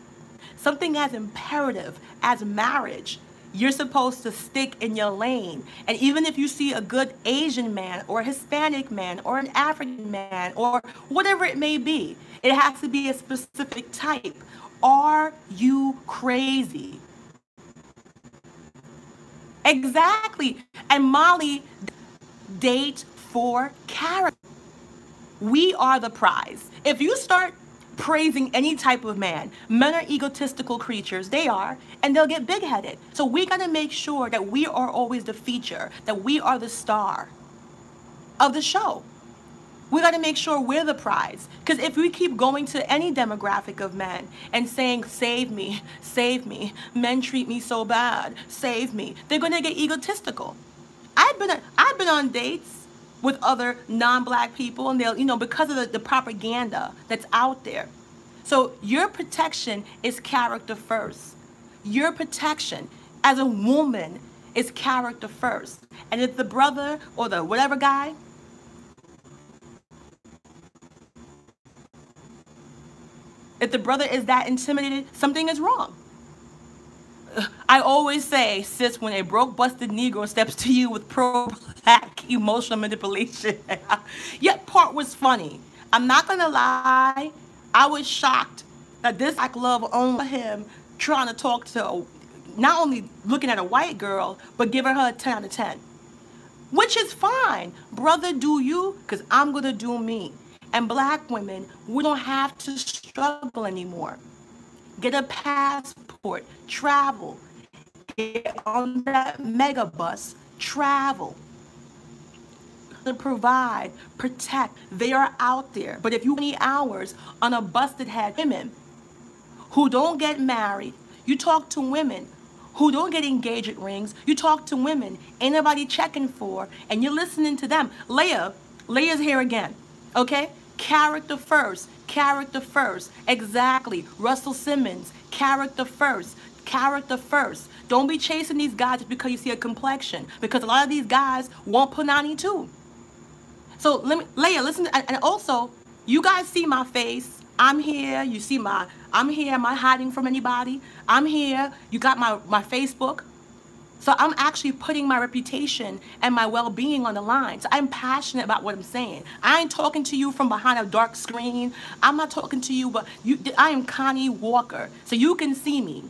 something as imperative as marriage, you're supposed to stick in your lane. And even if you see a good Asian man or a Hispanic man or an African man or whatever it may be, it has to be a specific type. Are you crazy? Exactly. And Molly, date for character. We are the prize. If you start praising any type of man, men are egotistical creatures. They are, and they'll get big-headed. So we got to make sure that we are always the feature, that we are the star of the show. We got to make sure we're the prize. Because if we keep going to any demographic of men and saying, save me, men treat me so bad, save me, they're going to get egotistical. I've been on dates with other non-black people, and they'll, you know, because of the propaganda that's out there. So your protection is character first. Your protection as a woman is character first. And if the brother or the whatever guy If the brother is that intimidated, something is wrong. I always say, sis, when a broke, busted Negro steps to you with pro-black emotional manipulation. Yet part was funny. I'm not going to lie. I was shocked that this black love owned him trying to talk to, not only looking at a white girl, but giving her a 10 out of 10. Which is fine. Brother, do you, because I'm going to do me. And black women, we don't have to struggle anymore. Get a passport, travel, get on that mega bus, travel. To provide, protect, they are out there. But if you need hours on a bus that had women who don't get married, you talk to women who don't get engagement rings, you talk to women ain't nobody checking for, and you're listening to them. Leia's here again, okay? Character first, character first. Exactly. Russell Simmons, character first, character first. Don't be chasing these guys just because you see a complexion, because a lot of these guys want punani too. So Leia, listen, and also, you guys see my face. I'm here. You see I'm here. Am I hiding from anybody? I'm here. You got my Facebook. So I'm actually putting my reputation and my well-being on the line. So I'm passionate about what I'm saying. I ain't talking to you from behind a dark screen. I'm not talking to you, but I am Connie Walker. So you can see me.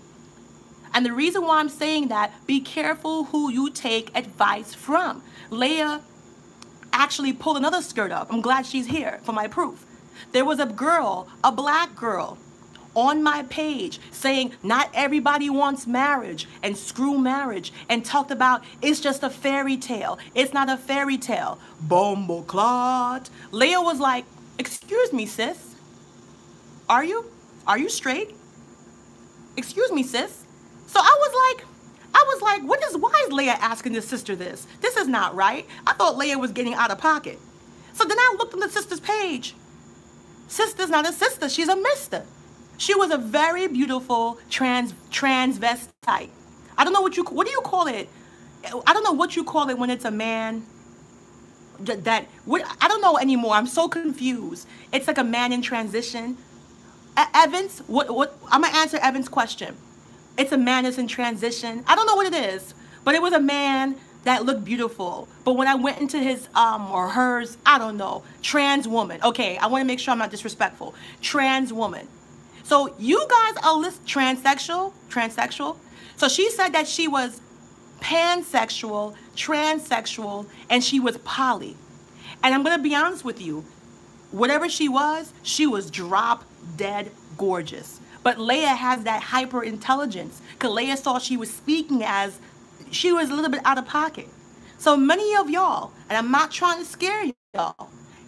And the reason why I'm saying that, be careful who you take advice from. Leia actually pulled another skirt up. I'm glad she's here for my proof. There was a girl, a black girl, on my page saying not everybody wants marriage and screw marriage, and talked about it's just a fairy tale. It's not a fairy tale. Bumbleclot. Leia was like, excuse me, sis. Are you straight? Excuse me, sis. So I was like, why is Leia asking this sister this? This is not right. I thought Leia was getting out of pocket. So then I looked on the sister's page. Sister's not a sister, she's a mister. She was a very beautiful transvestite. I don't know what do you call it? I don't know what you call it when it's a man I don't know anymore. I'm so confused. It's like a man in transition. Evans, I'm gonna answer Evan's question. It's a man that's in transition. I don't know what it is, but it was a man that looked beautiful. But when I went into his or hers, I don't know, trans woman. Okay, I want to make sure I'm not disrespectful. Trans woman. So you guys are transsexual. So she said that she was pansexual, transsexual, and she was poly. And I'm gonna be honest with you, whatever she was drop dead gorgeous. But Leia has that hyper intelligence, because Leia saw she was speaking as she was a little bit out of pocket. So many of y'all, and I'm not trying to scare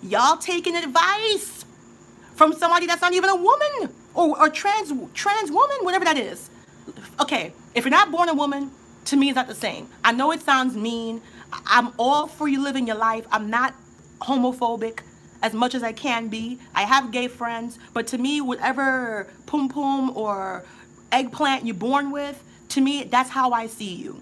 y'all taking advice from somebody that's not even a woman or trans woman, whatever that is. Okay, if you're not born a woman, to me it's not the same. I know it sounds mean. I'm all for you living your life. I'm not homophobic as much as I can be. I have gay friends, but to me, whatever pum pum or eggplant you're born with, to me, that's how I see you.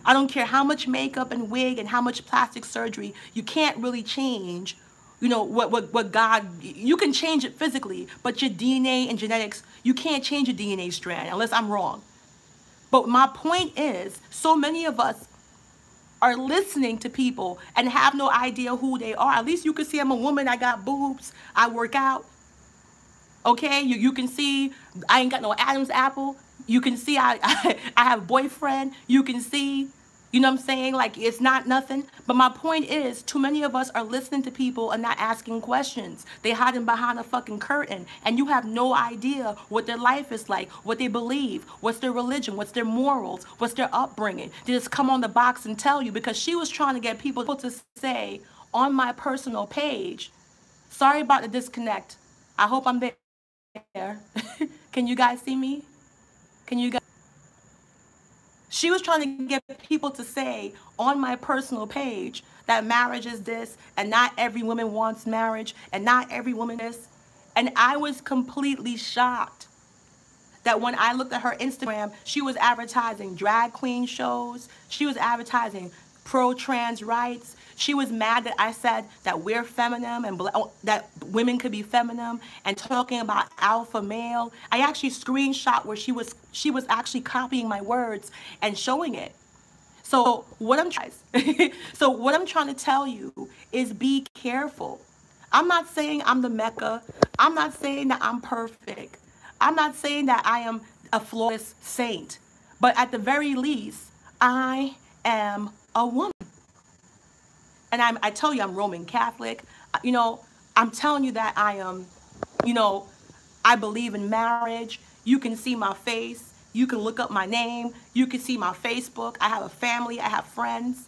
I don't care how much makeup and wig and how much plastic surgery, you can't really change, you know, what God, you can change it physically, but your DNA and genetics, you can't change your DNA strand unless I'm wrong. But my point is, so many of us are listening to people and have no idea who they are. At least you can see I'm a woman, I got boobs, I work out. Okay, you can see I ain't got no Adam's apple. You can see I have a boyfriend. You can see, you know what I'm saying? Like, it's not nothing. But my point is, too many of us are listening to people and not asking questions. They hiding behind a fucking curtain, and you have no idea what their life is like, what they believe, what's their religion, what's their morals, what's their upbringing. They just come on the box and tell you, because she was trying to get people to say on my personal page, sorry about the disconnect. I hope I'm there. Can you guys see me? Can you guys? She was trying to get people to say on my personal page that marriage is this, and not every woman wants marriage, and not every woman is. And I was completely shocked that when I looked at her Instagram, she was advertising drag queen shows. She was advertising pro-trans rights. She was mad that I said that we're feminine and that women could be feminine and talking about alpha male. I actually screenshot where she was actually copying my words and showing it. So what I'm trying to tell you is be careful. I'm not saying I'm the Mecca. I'm not saying that I'm perfect. I'm not saying that I am a flawless saint. But at the very least, I am a woman. And I tell you I'm Roman Catholic. You know, I'm telling you that I am, you know, I believe in marriage. You can see my face. You can look up my name. You can see my Facebook. I have a family. I have friends.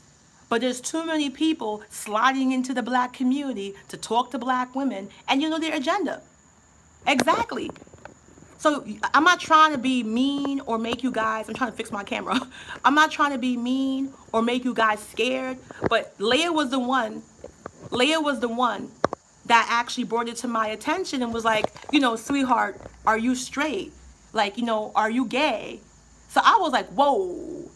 But there's too many people sliding into the black community to talk to black women, and you know their agenda. Exactly. So I'm not trying to be mean or make you guys, I'm trying to fix my camera. I'm not trying to be mean or make you guys scared, but Leah was the one that actually brought it to my attention and was like, you know, sweetheart, are you straight? Like, you know, are you gay? So I was like, whoa.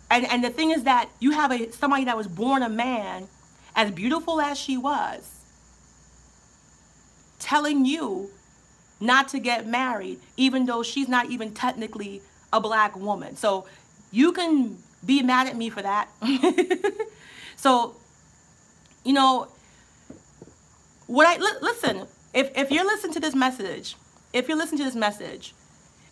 And the thing is that you have somebody that was born a man, as beautiful as she was, telling you not to get married, even though she's not even technically a black woman. So you can be mad at me for that. So, you know, listen, if you're listening to this message,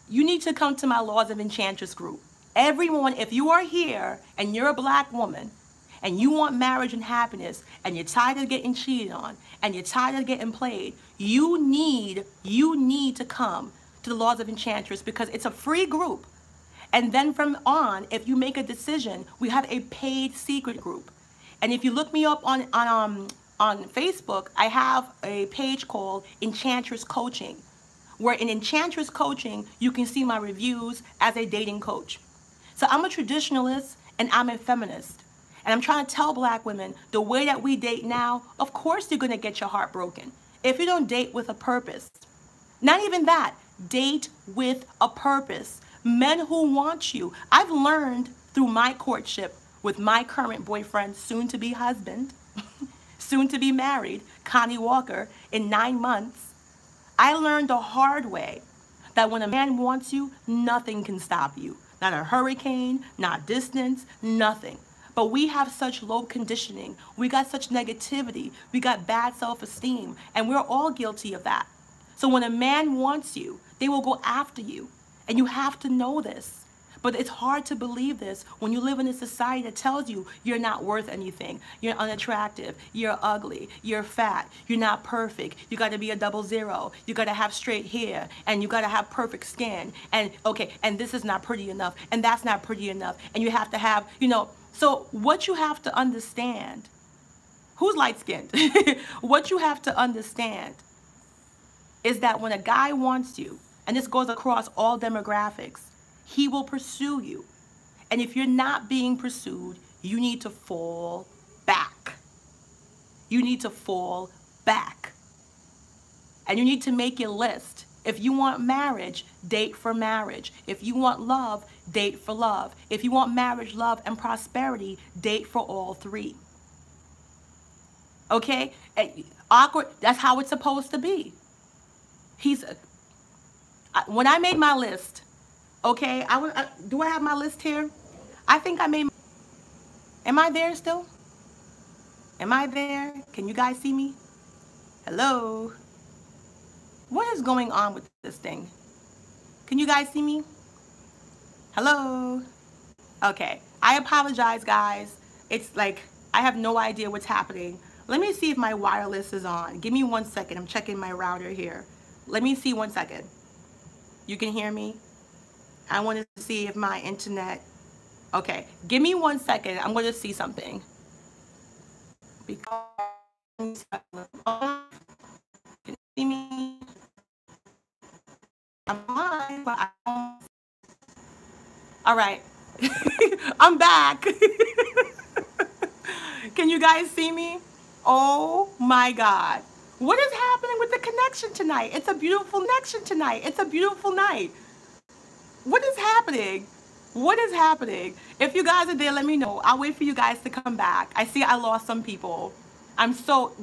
you need to come to my Laws of Enchantress group. Everyone, if you are here and you're a black woman and you want marriage and happiness and you're tired of getting cheated on and you're tired of getting played, you need to come to the Laws of Enchantress because it's a free group. And then from on, if you make a decision, we have a paid secret group. And if you look me up on Facebook, I have a page called Enchantress Coaching, where in Enchantress Coaching, you can see my reviews as a dating coach. So I'm a traditionalist and I'm a feminist. And I'm trying to tell black women, the way that we date now, of course you're gonna get your heart broken. If you don't date with a purpose. Not even that, date with a purpose. Men who want you. I've learned through my courtship with my current boyfriend, soon to be husband, soon to be married, Connie Walker, in 9 months. I learned the hard way that when a man wants you, nothing can stop you. Not a hurricane, not distance, nothing. But we have such low conditioning. We got such negativity. We got bad self-esteem. And we're all guilty of that. So when a man wants you, they will go after you. And you have to know this. But it's hard to believe this when you live in a society that tells you you're not worth anything. You're unattractive. You're ugly. You're fat. You're not perfect. You got to be a 00. You got to have straight hair. And you got to have perfect skin. And okay, and this is not pretty enough. And that's not pretty enough. And you have to have, you know, so what you have to understand, who's light-skinned? What you have to understand is that when a guy wants you, and this goes across all demographics, he will pursue you. And if you're not being pursued, you need to fall back. You need to fall back. And you need to make your list. If you want marriage, date for marriage. If you want love, date for love. If you want marriage, love, and prosperity, date for all three. Okay? Awkward, that's how it's supposed to be. When I made my list, okay, do I have my list here? I think I made, am I there still? Am I there? Can you guys see me? Hello? What is going on with this thing? Can you guys see me? Hello? Okay, I apologize, guys. It's like, I have no idea what's happening. Let me see if my wireless is on. Give me 1 second, I'm checking my router here. Let me see 1 second. You can hear me? I want to see if my internet, okay. Give me 1 second, I'm going to see something. Because, can you see me? I'm on, but I don't. All right, I'm back. Can you guys see me? Oh my God. What is happening with the connection tonight? It's a beautiful connection tonight. It's a beautiful night. What is happening? What is happening? If you guys are there, let me know. I'll wait for you guys to come back. I see I lost some people.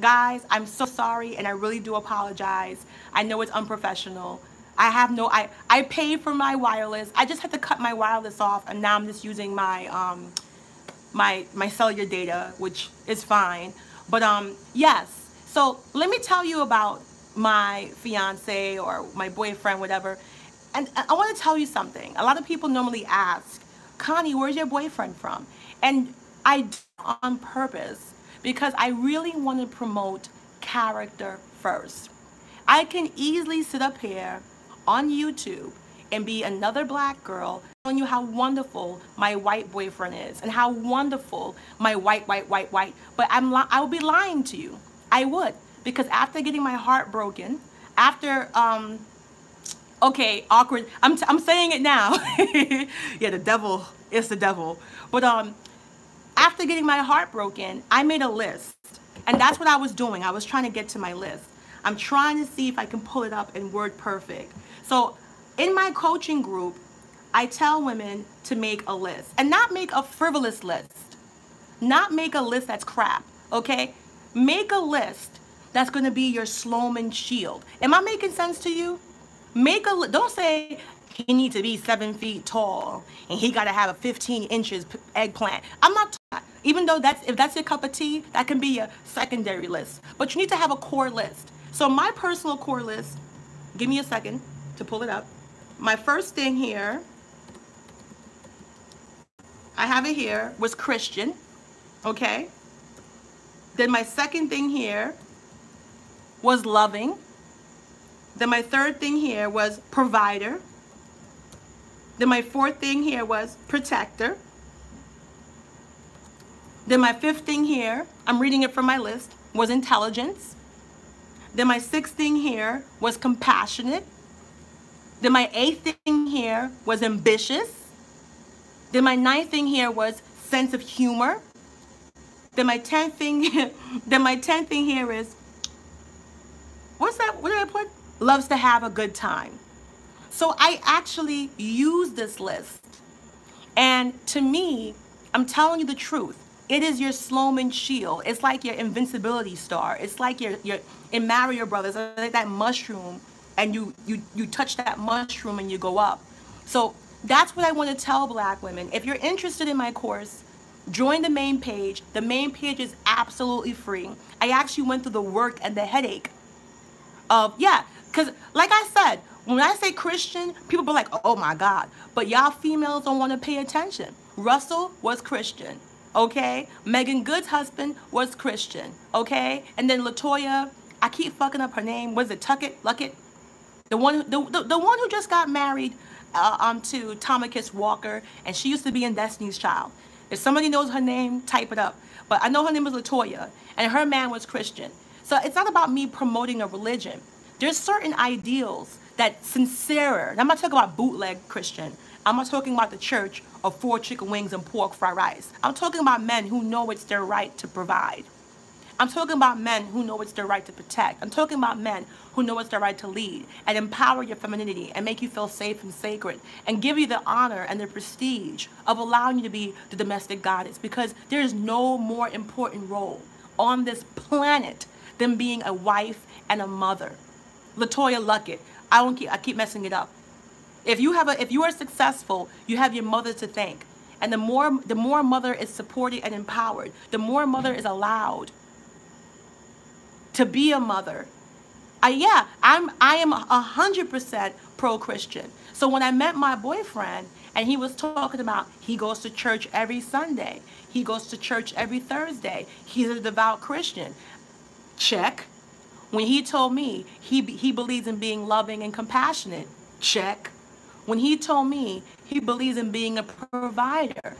Guys, I'm so sorry, and I really do apologize. I know it's unprofessional. I paid for my wireless. I just had to cut my wireless off, and now I'm just using my cellular data, which is fine. But yes. So let me tell you about my fiance or my boyfriend, whatever. And I want to tell you something. A lot of people normally ask, Connie, where's your boyfriend from? And I do it on purpose because I really want to promote character first. I can easily sit up here on YouTube and be another black girl telling you how wonderful my white boyfriend is and how wonderful my white. But I would be lying to you. I would, because after getting my heart broken, after okay, awkward. I'm saying it now. Yeah, the devil is the devil. But after getting my heart broken, I made a list, and that's what I was doing. I was trying to get to my list. I'm trying to see if I can pull it up in Word Perfect. So in my coaching group, I tell women to make a list, and not make a frivolous list, not make a list that's crap. Okay, make a list that's going to be your Sloman shield. Am I making sense to you? Don't say he needs to be 7 feet tall and he got to have a 15 inches eggplant. I'm not talking about, even though if that's your cup of tea, that can be a secondary list. But you need to have a core list. So my personal core list, give me a second to pull it up. My first thing here, I have it here, was Christian. Okay. Then my second thing here was loving. Then my third thing here was provider. Then my fourth thing here was protector. Then my fifth thing here, I'm reading it from my list, was intelligence. Then my sixth thing here was compassionate. Then my eighth thing here was ambitious. Then my ninth thing here was sense of humor. Then my 10th thing here is, what did I put? Loves to have a good time. So I actually use this list. And to me, I'm telling you the truth. It is your Sloman shield. It's like your invincibility star. It's like your in Mario Brothers, like that mushroom, and you touch that mushroom and you go up. So that's what I want to tell black women. If you're interested in my course, join the main page. The main page is absolutely free. I actually went through the work and the headache of, yeah, because like I said, when I say Christian, people be like, oh my God. But y'all females don't want to pay attention. Russell was Christian, okay? Megan Good's husband was Christian, okay? And then LaToya, I keep fucking up her name. Was it Luckett? The one who just got married to Tamikis Walker, and she used to be in Destiny's Child. If somebody knows her name, type it up. But I know her name was LaToya, and her man was Christian. So it's not about me promoting a religion. There's certain ideals that sincere, and I'm not talking about bootleg Christian. I'm not talking about the church of 4 chicken wings and pork fried rice. I'm talking about men who know it's their right to provide. I'm talking about men who know it's their right to protect. I'm talking about men who know it's their right to lead and empower your femininity and make you feel safe and sacred and give you the honor and the prestige of allowing you to be the domestic goddess, because there is no more important role on this planet than being a wife and a mother. LaToya Luckett. I keep messing it up. If you are successful, you have your mother to thank. And the more mother is supported and empowered, the more mother is allowed to be a mother. I am 100% pro-Christian. So when I met my boyfriend and he was talking about he goes to church every Sunday, he goes to church every Thursday, he's a devout Christian. Check. When he told me he believes in being loving and compassionate, check. When he told me he believes in being a provider,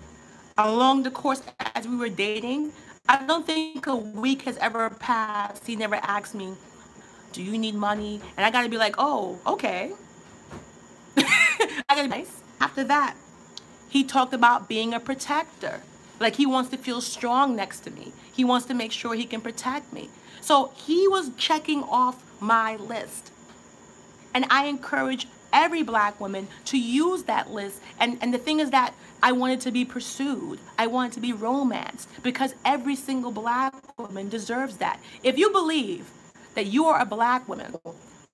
along the course as we were dating, I don't think a week has ever passed. He never asked me, do you need money? And I gotta be like, oh, okay. I gotta be nice. After that, he talked about being a protector. Like he wants to feel strong next to me. He wants to make sure he can protect me. So he was checking off my list. And I encourage every black woman to use that list. And the thing is that I want it to be pursued. I want it to be romanced, because every single black woman deserves that. If you believe that you are a black woman,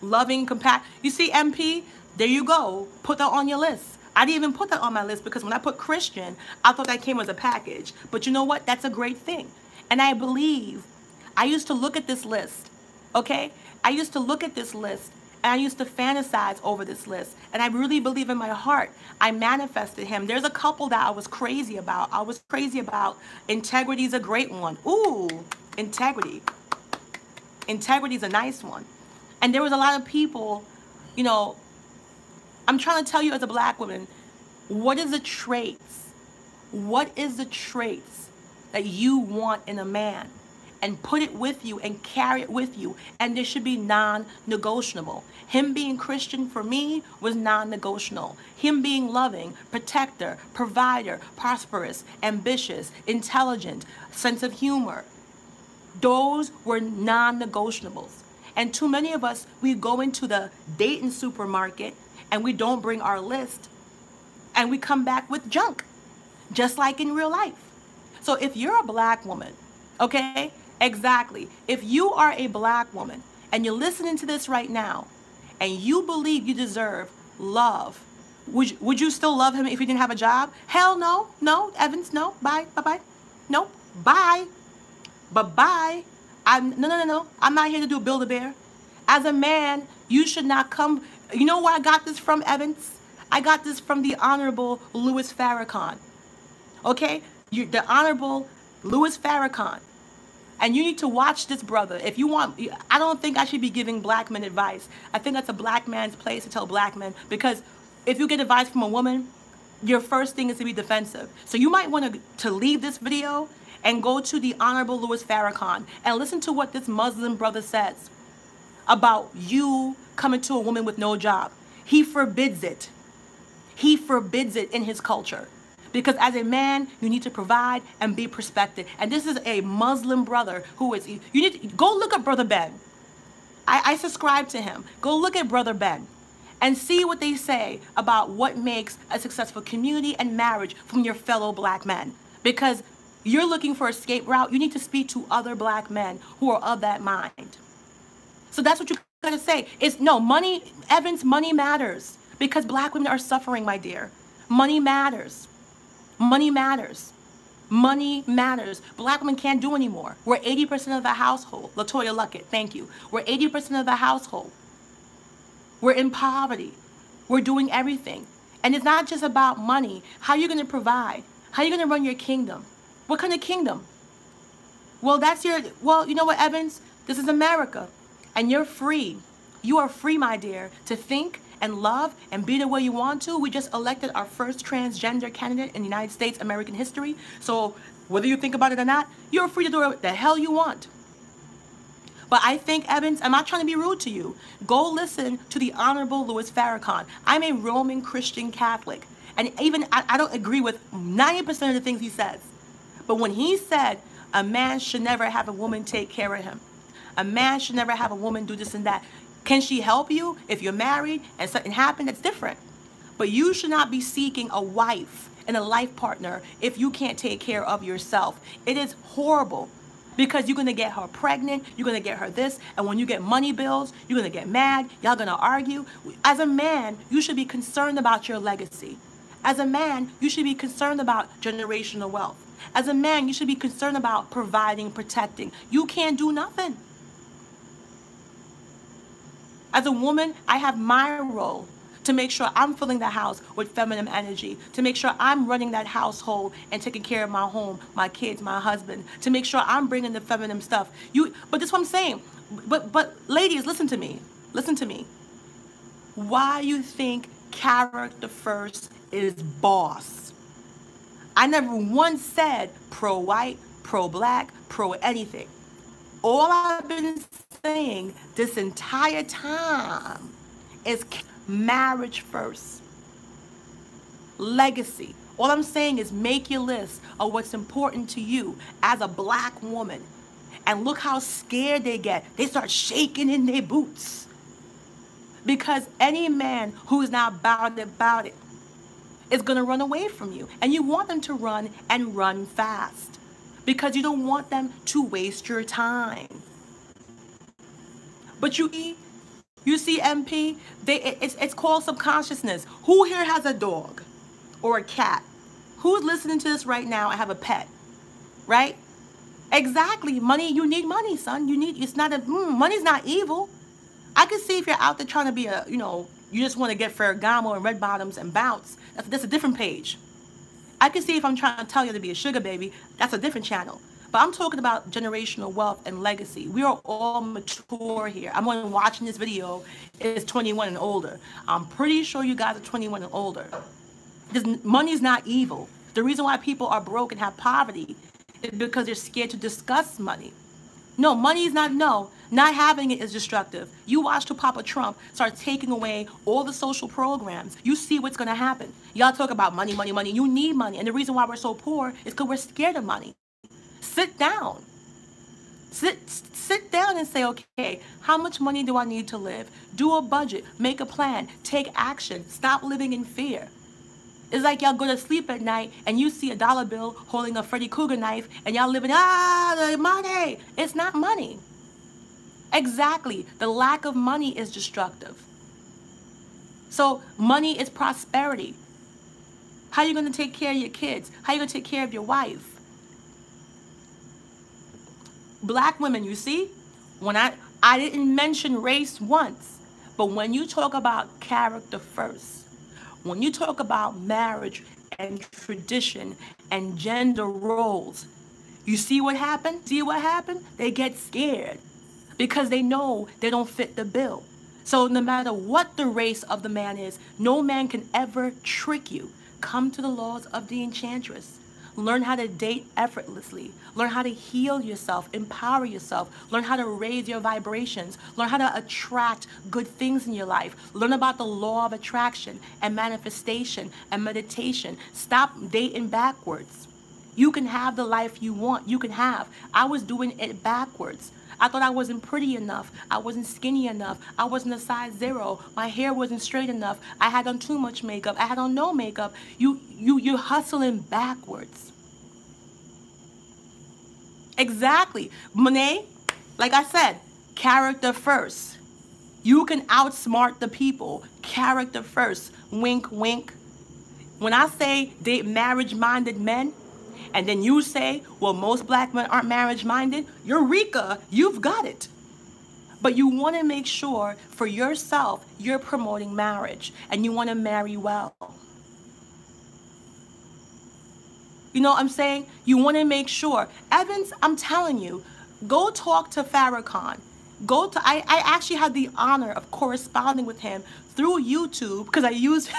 loving, compassionate, you see MP, there you go, put that on your list. I didn't even put that on my list because when I put Christian, I thought that came as a package. But you know what? That's a great thing. And I believe, I used to look at this list, okay? I used to look at this list and I used to fantasize over this list. And I really believe in my heart, I manifested him. There's a couple that I was crazy about. I was crazy about. Integrity is a great one. Ooh, integrity. Integrity is a nice one. And there was a lot of people, you know, I'm trying to tell you as a black woman, what is the traits? What is the traits that you want in a man? And put it with you and carry it with you. And this should be non-negotiable. Him being Christian for me was non-negotiable. Him being loving, protector, provider, prosperous, ambitious, intelligent, sense of humor. Those were non-negotiables. And too many of us, we go into the dating supermarket and we don't bring our list, and we come back with junk, just like in real life. So if you're a black woman, okay, exactly, if you are a black woman and you're listening to this right now and you believe you deserve love, would you still love him if he didn't have a job? Hell no, no, Evans, no, bye, bye-bye, no, bye, bye-bye. No, I'm not here to do Build-A-Bear. As a man, you should not come. You know where I got this from, Evans? I got this from the Honorable Louis Farrakhan. Okay? The Honorable Louis Farrakhan. And you need to watch this brother. If you want, I don't think I should be giving black men advice. I think that's a black man's place to tell black men, because if you get advice from a woman, your first thing is to be defensive. So you might want to leave this video and go to the Honorable Louis Farrakhan and listen to what this Muslim brother says about you coming to a woman with no job. He forbids it. He forbids it in his culture. Because as a man, you need to provide and be respected. And this is a Muslim brother who is, you need to go look at Brother Ben. I subscribe to him. Go look at Brother Ben and see what they say about what makes a successful community and marriage from your fellow black men. Because you're looking for an escape route, you need to speak to other black men who are of that mind. So that's what you gotta say. It's no, money, Evans, money matters. Because black women are suffering, my dear. Money matters. Money matters. Money matters. Black women can't do anymore. We're 80% of the household. Latoya Luckett, thank you. We're 80% of the household. We're in poverty. We're doing everything. And it's not just about money. How are you gonna provide? How are you gonna run your kingdom? What kind of kingdom? Well, you know what, Evans? This is America. And you're free. You are free, my dear, to think and love and be the way you want to. We just elected our first transgender candidate in the United States American history. So whether you think about it or not, you're free to do what the hell you want. But I think, Evans, I'm not trying to be rude to you. Go listen to the Honorable Louis Farrakhan. I'm a Roman Christian Catholic. And even I don't agree with 90% of the things he says. But when he said a man should never have a woman take care of him, a man should never have a woman do this and that. Can she help you if you're married and something happened? That's different. But you should not be seeking a wife and a life partner if you can't take care of yourself. It is horrible, because you're going to get her pregnant, you're going to get her this, and when you get money bills, you're going to get mad, y'all going to argue. As a man, you should be concerned about your legacy. As a man, you should be concerned about generational wealth. As a man, you should be concerned about providing, protecting. You can't do nothing. As a woman, I have my role to make sure I'm filling the house with feminine energy, to make sure I'm running that household and taking care of my home, my kids, my husband, to make sure I'm bringing the feminine stuff. But that's what I'm saying. But ladies, listen to me. Listen to me. Why you think character first is boss? I never once said pro-white, pro-black, pro-anything. All I've been saying this entire time is marriage first. Legacy. All I'm saying is make your list of what's important to you as a black woman. And look how scared they get. They start shaking in their boots. Because any man who is not about it is going to run away from you. And you want them to run and run fast. Because you don't want them to waste your time. But you see, MP, it's called subconsciousness. Who here has a dog or a cat? Who's listening to this right now and have a pet? Right? Exactly. Money, you need money, son. Money's not evil. I can see if you're out there trying to be you just want to get Ferragamo and red bottoms and bounce. That's a different page. I can see if I'm trying to tell you to be a sugar baby. That's a different channel. But I'm talking about generational wealth and legacy. We are all mature here. I'm only watching this video is 21 and older. I'm pretty sure you guys are 21 and older. Money's not evil. The reason why people are broke and have poverty is because they're scared to discuss money. No, money is not having it is destructive. You watch till Papa Trump start taking away all the social programs. You see what's going to happen. Y'all talk about money, money, money. You need money. And the reason why we're so poor is because we're scared of money. Sit down. Sit down and say, okay, how much money do I need to live? Do a budget. Make a plan. Take action. Stop living in fear. It's like y'all go to sleep at night and you see a dollar bill holding a Freddy Krueger knife and y'all living, the money. It's not money. Exactly. The lack of money is destructive. So money is prosperity. How are you going to take care of your kids? How are you going to take care of your wife? Black women, you see, when I didn't mention race once, but when you talk about character first, when you talk about marriage and tradition and gender roles, you see what happened? See what happened? They get scared because they know they don't fit the bill. So no matter what the race of the man is, no man can ever trick you. Come to the laws of the enchantress. Learn how to date effortlessly. Learn how to heal yourself, empower yourself. Learn how to raise your vibrations. Learn how to attract good things in your life. Learn about the law of attraction and manifestation and meditation. Stop dating backwards. You can have the life you want. You can have. I was doing it backwards. I thought I wasn't pretty enough. I wasn't skinny enough. I wasn't a size 0. My hair wasn't straight enough. I had on too much makeup. I had on no makeup. You're hustling backwards. Exactly. Monet, like I said, character first. You can outsmart the people. Character first. Wink, wink. When I say date marriage-minded men, and then you say, well, most black men aren't marriage-minded, Eureka, you've got it. But you want to make sure for yourself, you're promoting marriage, and you want to marry well. You know what I'm saying? You want to make sure. Evans, I'm telling you, go talk to Farrakhan. I actually had the honor of corresponding with him through YouTube because I used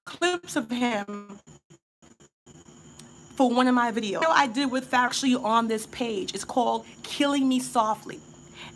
clips of him for one of my videos. I did with Farrakhan on this page. It's called Killing Me Softly.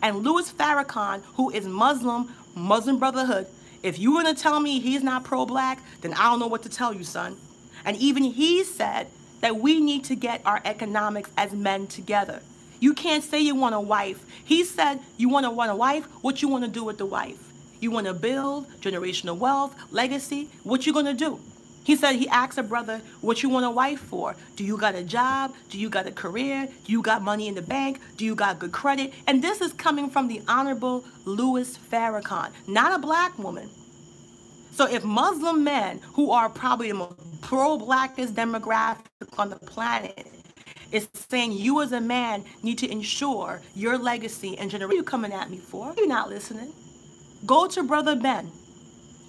And Louis Farrakhan, who is Muslim Brotherhood, if you want to tell me he's not pro-black, then I don't know what to tell you, son. And even he said that we need to get our economics as men together. You can't say you want a wife. He said you want a wife, what you want to do with the wife? You want to build generational wealth, legacy, what you going to do? He said, he asked a brother, what you want a wife for? Do you got a job? Do you got a career? Do you got money in the bank? Do you got good credit? And this is coming from the Honorable Louis Farrakhan, not a black woman. So if Muslim men, who are probably the most pro-blackest demographic on the planet, is saying you as a man need to ensure your legacy and generation, what are you coming at me for? You're not listening. Go to Brother Ben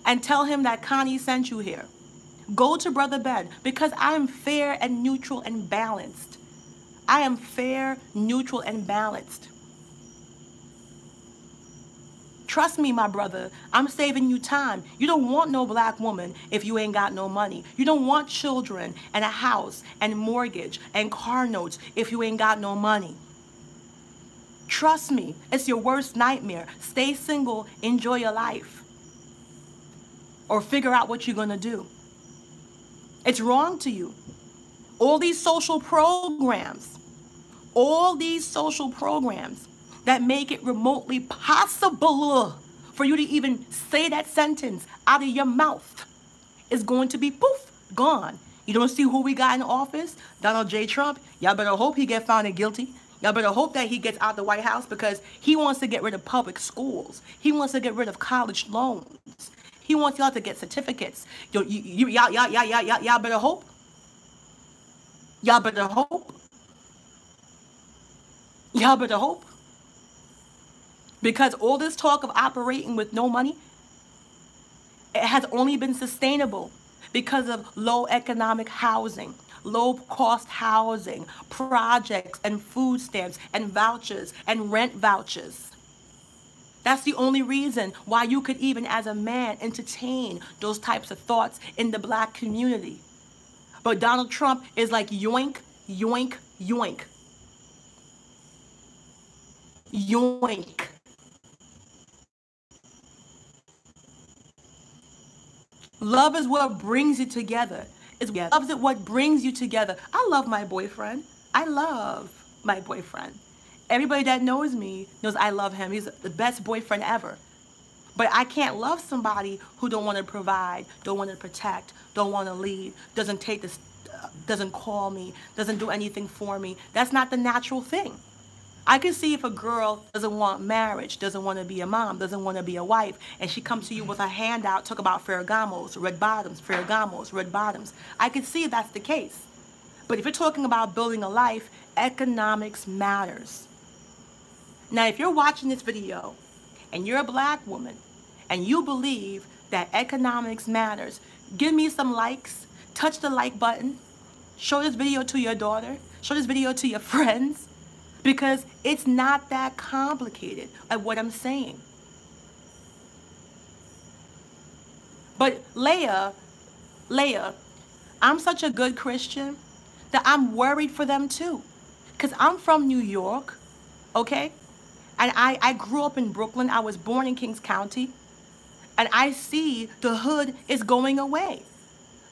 and tell him that Connie sent you here. Go to Brother Ben, because I am fair and neutral and balanced. I am fair, neutral, and balanced. Trust me, my brother, I'm saving you time. You don't want no black woman if you ain't got no money. You don't want children and a house and mortgage and car notes if you ain't got no money. Trust me, it's your worst nightmare. Stay single, enjoy your life. Or figure out what you're gonna do. It's wrong to you. All these social programs that make it remotely possible For you to even say that sentence out of your mouth is going to be poof, gone. You don't see who we got in office? Donald J. Trump. Y'all better hope he gets found guilty. Y'all better hope that he gets out the White House, because he wants to get rid of public schools. He wants to get rid of college loans. He wants y'all to get certificates. Y'all better hope. Y'all better hope. Y'all better hope. Because all this talk of operating with no money, it has only been sustainable because of low economic housing, low cost housing, projects and food stamps and vouchers and rent vouchers. That's the only reason why you could even as a man entertain those types of thoughts in the black community. But Donald Trump is like yoink, yoink, yoink. Yoink. Love is what brings you together. Love is what brings you together. I love my boyfriend. I love my boyfriend. Everybody that knows me knows I love him. He's the best boyfriend ever. But I can't love somebody who don't want to provide, don't want to protect, don't want to lead, doesn't take this, doesn't call me, doesn't do anything for me. That's not the natural thing. I can see if a girl doesn't want marriage, doesn't want to be a mom, doesn't want to be a wife, and she comes to you with a handout, talk about Ferragamos, red bottoms, Ferragamos, red bottoms. I can see if that's the case. But if you're talking about building a life, economics matters. Now, if you're watching this video and you're a black woman and you believe that economics matters, give me some likes, touch the like button, show this video to your daughter, show this video to your friends, because it's not that complicated at what I'm saying. But Leia, I'm such a good Christian that I'm worried for them too. Because I'm from New York, okay? And I grew up in Brooklyn. I was born in Kings County. And I see the hood is going away.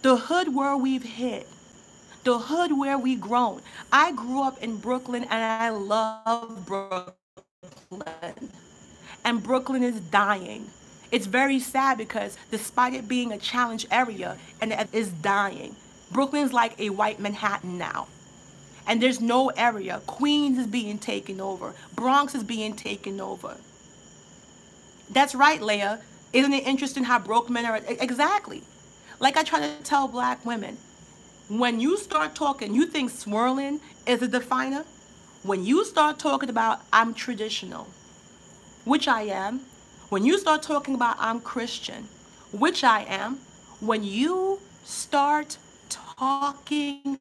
The hood where we've hit. The hood where we grown. I grew up in Brooklyn and I love Brooklyn. And Brooklyn is dying. It's very sad because despite it being a challenge area, and it is dying. Brooklyn's like a white Manhattan now. And there's no area. Queens is being taken over. Bronx is being taken over. That's right, Leia. Isn't it interesting how broke men are? Exactly. Like I try to tell black women, when you start talking, you think swirling is a definer? When you start talking about I'm traditional, which I am, when you start talking about I'm Christian, which I am, when you start talking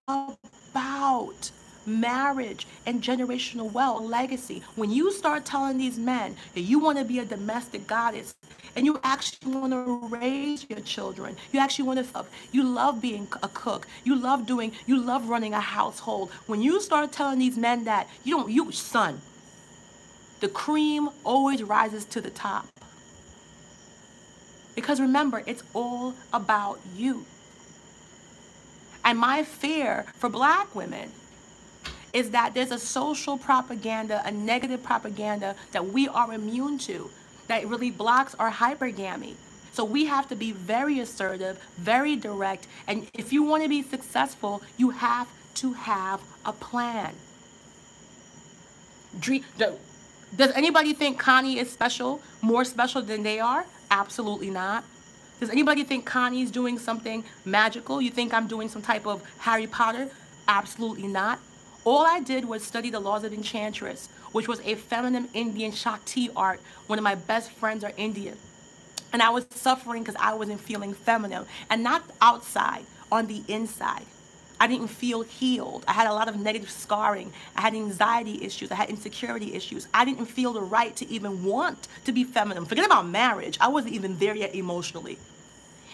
about marriage and generational wealth, legacy, when you start telling these men that you want to be a domestic goddess and you actually want to raise your children, you actually want to, you love being a cook, you love running a household, when you start telling these men that, son, the cream always rises to the top. Because remember, it's all about you. And my fear for black women is that there's a social propaganda, a negative propaganda that we are immune to, that really blocks our hypergamy. So we have to be very assertive, very direct, and if you want to be successful, you have to have a plan. Does anybody think Connie is special, more special than they are? Absolutely not. Does anybody think Connie's doing something magical? You think I'm doing some type of Harry Potter? Absolutely not. All I did was study the laws of Enchantress, which was a feminine Indian Shakti art. One of my best friends are Indian. And I was suffering because I wasn't feeling feminine. And not outside, on the inside. I didn't feel healed. I had a lot of negative scarring. I had anxiety issues. I had insecurity issues. I didn't feel the right to even want to be feminine. Forget about marriage. I wasn't even there yet emotionally.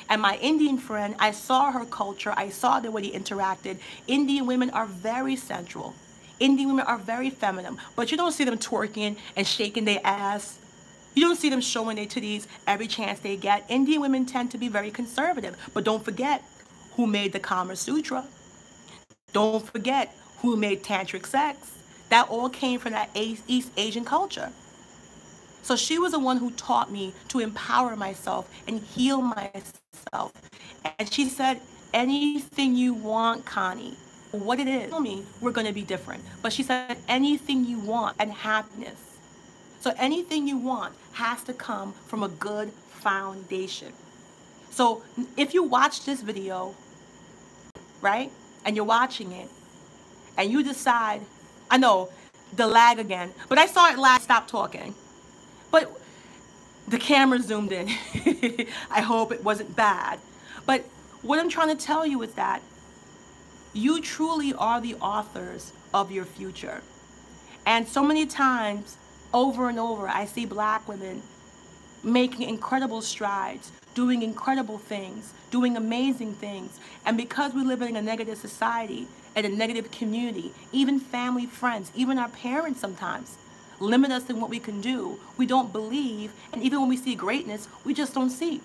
And my Indian friend, I saw her culture. I saw the way they interacted. Indian women are very sensual. Indian women are very feminine. But you don't see them twerking and shaking their ass. You don't see them showing their titties every chance they get. Indian women tend to be very conservative. But don't forget who made the Kama Sutra. Don't forget who made tantric sex. That all came from that East Asian culture. So she was the one who taught me to empower myself and heal myself. And she said, anything you want, Connie, what it is, tell me, we're going to be different. But she said, anything you want and happiness. So anything you want has to come from a good foundation. So if you watch this video, right, and you're watching it, and you decide, I know, the lag again, but I saw it lag, stop talking. But the camera zoomed in. I hope it wasn't bad. But what I'm trying to tell you is that you truly are the authors of your future. And so many times, over and over, I see black women making incredible strides, doing incredible things, doing amazing things. And because we live in a negative society and a negative community, even family, friends, even our parents sometimes limit us in what we can do. We don't believe, and even when we see greatness, we just don't see.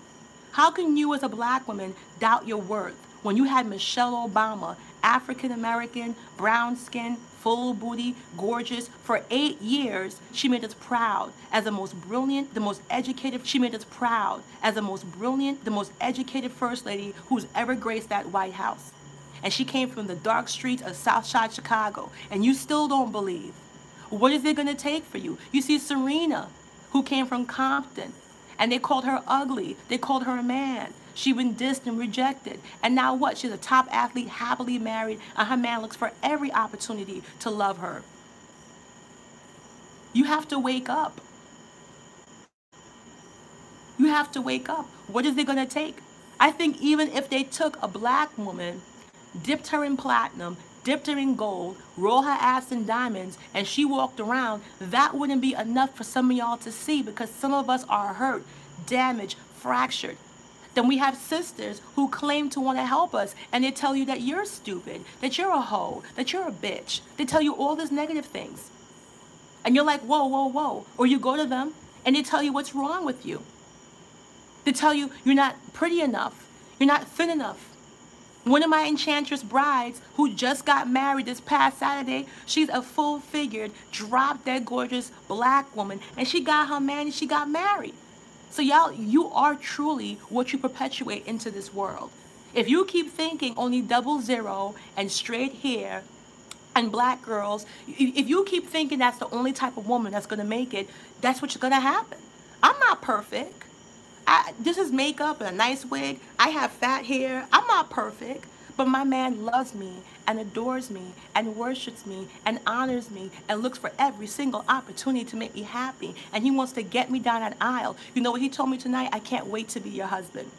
How can you as a black woman doubt your worth when you had Michelle Obama, African American, brown skin, full booty, gorgeous, for 8 years? She made us proud as the most brilliant, the most educated. She made us proud as the most brilliant, the most educated first lady who's ever graced that White House. And she came from the dark streets of Southside Chicago, and you still don't believe. What is it going to take for you? You see Serena, who came from Compton, and they called her ugly. They called her a man. She's been dissed and rejected. And now what? She's a top athlete, happily married, and her man looks for every opportunity to love her. You have to wake up. You have to wake up. What is it going to take? I think even if they took a black woman, dipped her in platinum, dipped her in gold, roll her ass in diamonds, and she walked around, that wouldn't be enough for some of y'all to see, because some of us are hurt, damaged, fractured. Then we have sisters who claim to want to help us, and they tell you that you're stupid, that you're a hoe, that you're a bitch. They tell you all these negative things. And you're like, whoa, whoa, whoa. Or you go to them, and they tell you what's wrong with you. They tell you you're not pretty enough, you're not thin enough. One of my enchantress brides who just got married this past Saturday, she's a full-figured, drop-dead gorgeous black woman, and she got her man and she got married. So y'all, you are truly what you perpetuate into this world. If you keep thinking only 00 and straight hair and black girls, if you keep thinking that's the only type of woman that's going to make it, that's what's going to happen. I'm not perfect. This is makeup and a nice wig. I have fat hair. I'm not perfect, but my man loves me and adores me and worships me and honors me and looks for every single opportunity to make me happy. And he wants to get me down that aisle. You know what he told me tonight? I can't wait to be your husband.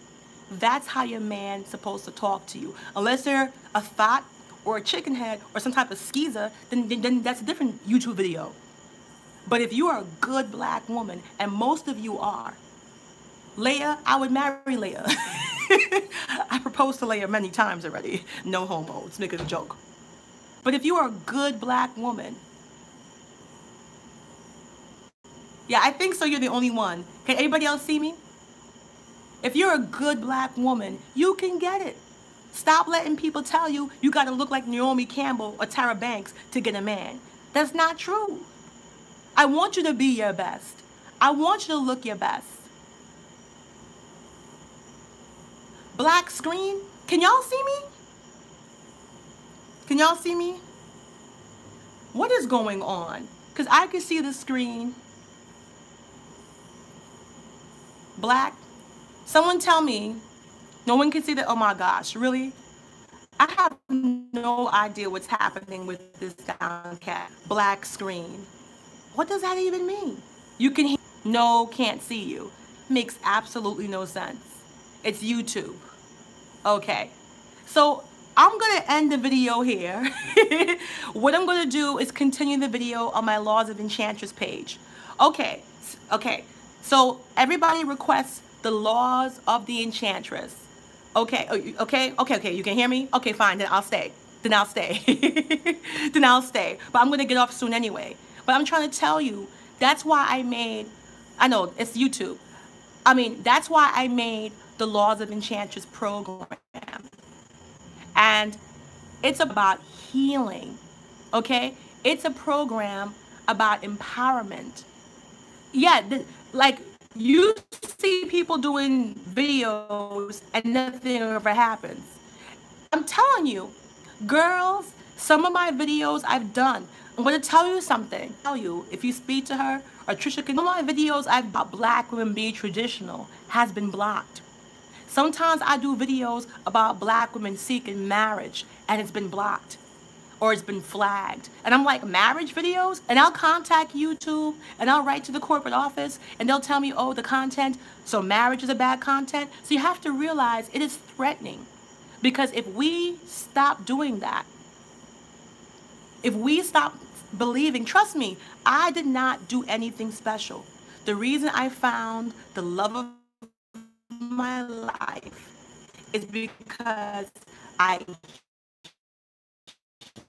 That's how your man's supposed to talk to you. Unless they're a thought or a chicken head or some type of skeezer, then that's a different YouTube video. But if you are a good black woman, and most of you are, Leia, I would marry Leia. I proposed to Leia many times already. No homo. Let's make it a joke. But if you are a good black woman, yeah, I think so. You're the only one. Can anybody else see me? If you're a good black woman, you can get it. Stop letting people tell you you got to look like Naomi Campbell or Tara Banks to get a man. That's not true. I want you to be your best. I want you to look your best. Black screen, can y'all see me? Can y'all see me? What is going on? Because I can see the screen. Black. Someone tell me, no one can see that. Oh my gosh, really? I have no idea what's happening with this downcast black screen. What does that even mean? You can hear, no, can't see you. Makes absolutely no sense. It's YouTube. Okay, so I'm gonna end the video here. What I'm gonna do is continue the video on my Laws of Enchantress page. Okay, so everybody requests the Laws of the Enchantress. Okay, okay, you can hear me? Okay, fine, then I'll stay. Then I'll stay. Then I'll stay. But I'm gonna get off soon anyway. But I'm trying to tell you, that's why I made, I know, it's YouTube. I mean, that's why I made the Laws of Enchantress program. And it's about healing, okay? It's a program about empowerment. Yeah, like you see people doing videos and nothing ever happens. I'm telling you, girls, some of my videos I've done. I'm going to tell you something. Tell you, if you speak to her, or Trisha can, some of my videos I've about black women being traditional has been blocked. Sometimes I do videos about black women seeking marriage and it's been blocked or it's been flagged. And I'm like, marriage videos? And I'll contact YouTube and I'll write to the corporate office and they'll tell me, oh, the content, so marriage is a bad content. So you have to realize it is threatening. Because if we stop doing that, if we stop believing, trust me, I did not do anything special. The reason I found the love of my life is because I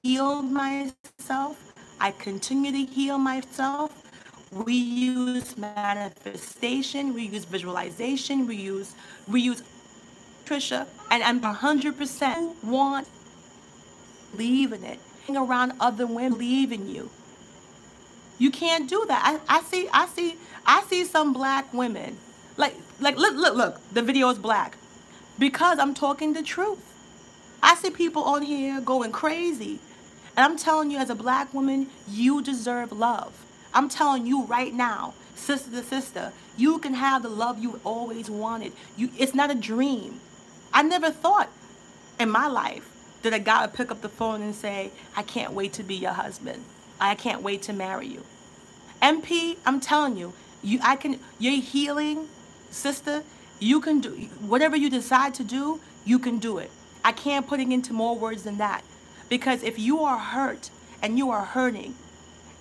healed myself. I continue to heal myself. We use manifestation, we use visualization, we use Trisha, and I'm 100% want to believe in it. Being around other women believe in you. You can't do that. I see some black women. Look, the video is black. Because I'm talking the truth. I see people on here going crazy. And I'm telling you, as a black woman, you deserve love. I'm telling you right now, sister to sister, you can have the love you always wanted. It's not a dream. I never thought in my life that a guy would pick up the phone and say, I can't wait to be your husband. I can't wait to marry you. MP, I'm telling you, you're healing, sister. You can do whatever you decide to do, you can do it. I can't put it into more words than that. Because if you are hurt and you are hurting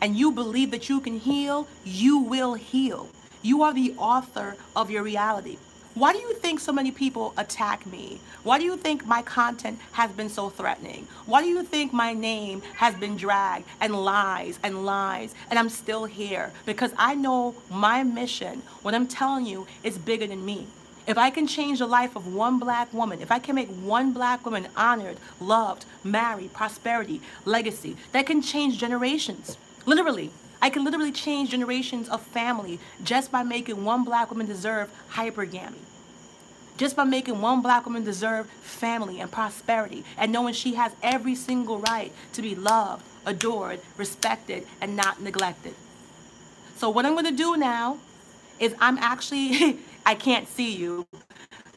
and you believe that you can heal, you will heal. You are the author of your reality. Why do you think so many people attack me? Why do you think my content has been so threatening? Why do you think my name has been dragged and lies and lies and I'm still here? Because I know my mission, what I'm telling you, is bigger than me. If I can change the life of one black woman, if I can make one black woman honored, loved, married, prosperity, legacy, that can change generations. Literally. I can literally change generations of family just by making one black woman deserve hypergamy. Just by making one black woman deserve family and prosperity and knowing she has every single right to be loved, adored, respected, and not neglected. So what I'm going to do now is I'm actually, I can't see you.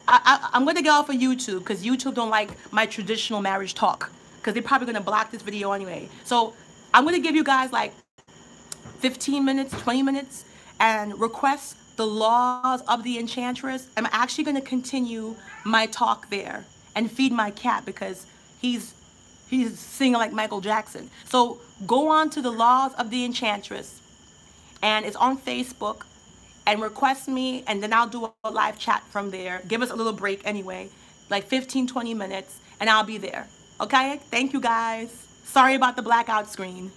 I'm going to get off of YouTube because YouTube don't like my traditional marriage talk because they're probably going to block this video anyway. So I'm going to give you guys like 15 minutes, 20 minutes, and request the laws of the enchantress. I'm actually going to continue my talk there and feed my cat because he's singing like Michael Jackson. So go on to the laws of the enchantress, and it's on Facebook, and request me, and then I'll do a live chat from there. Give us a little break anyway, like 15, 20 minutes, and I'll be there. Okay? Thank you guys. Sorry about the blackout screen.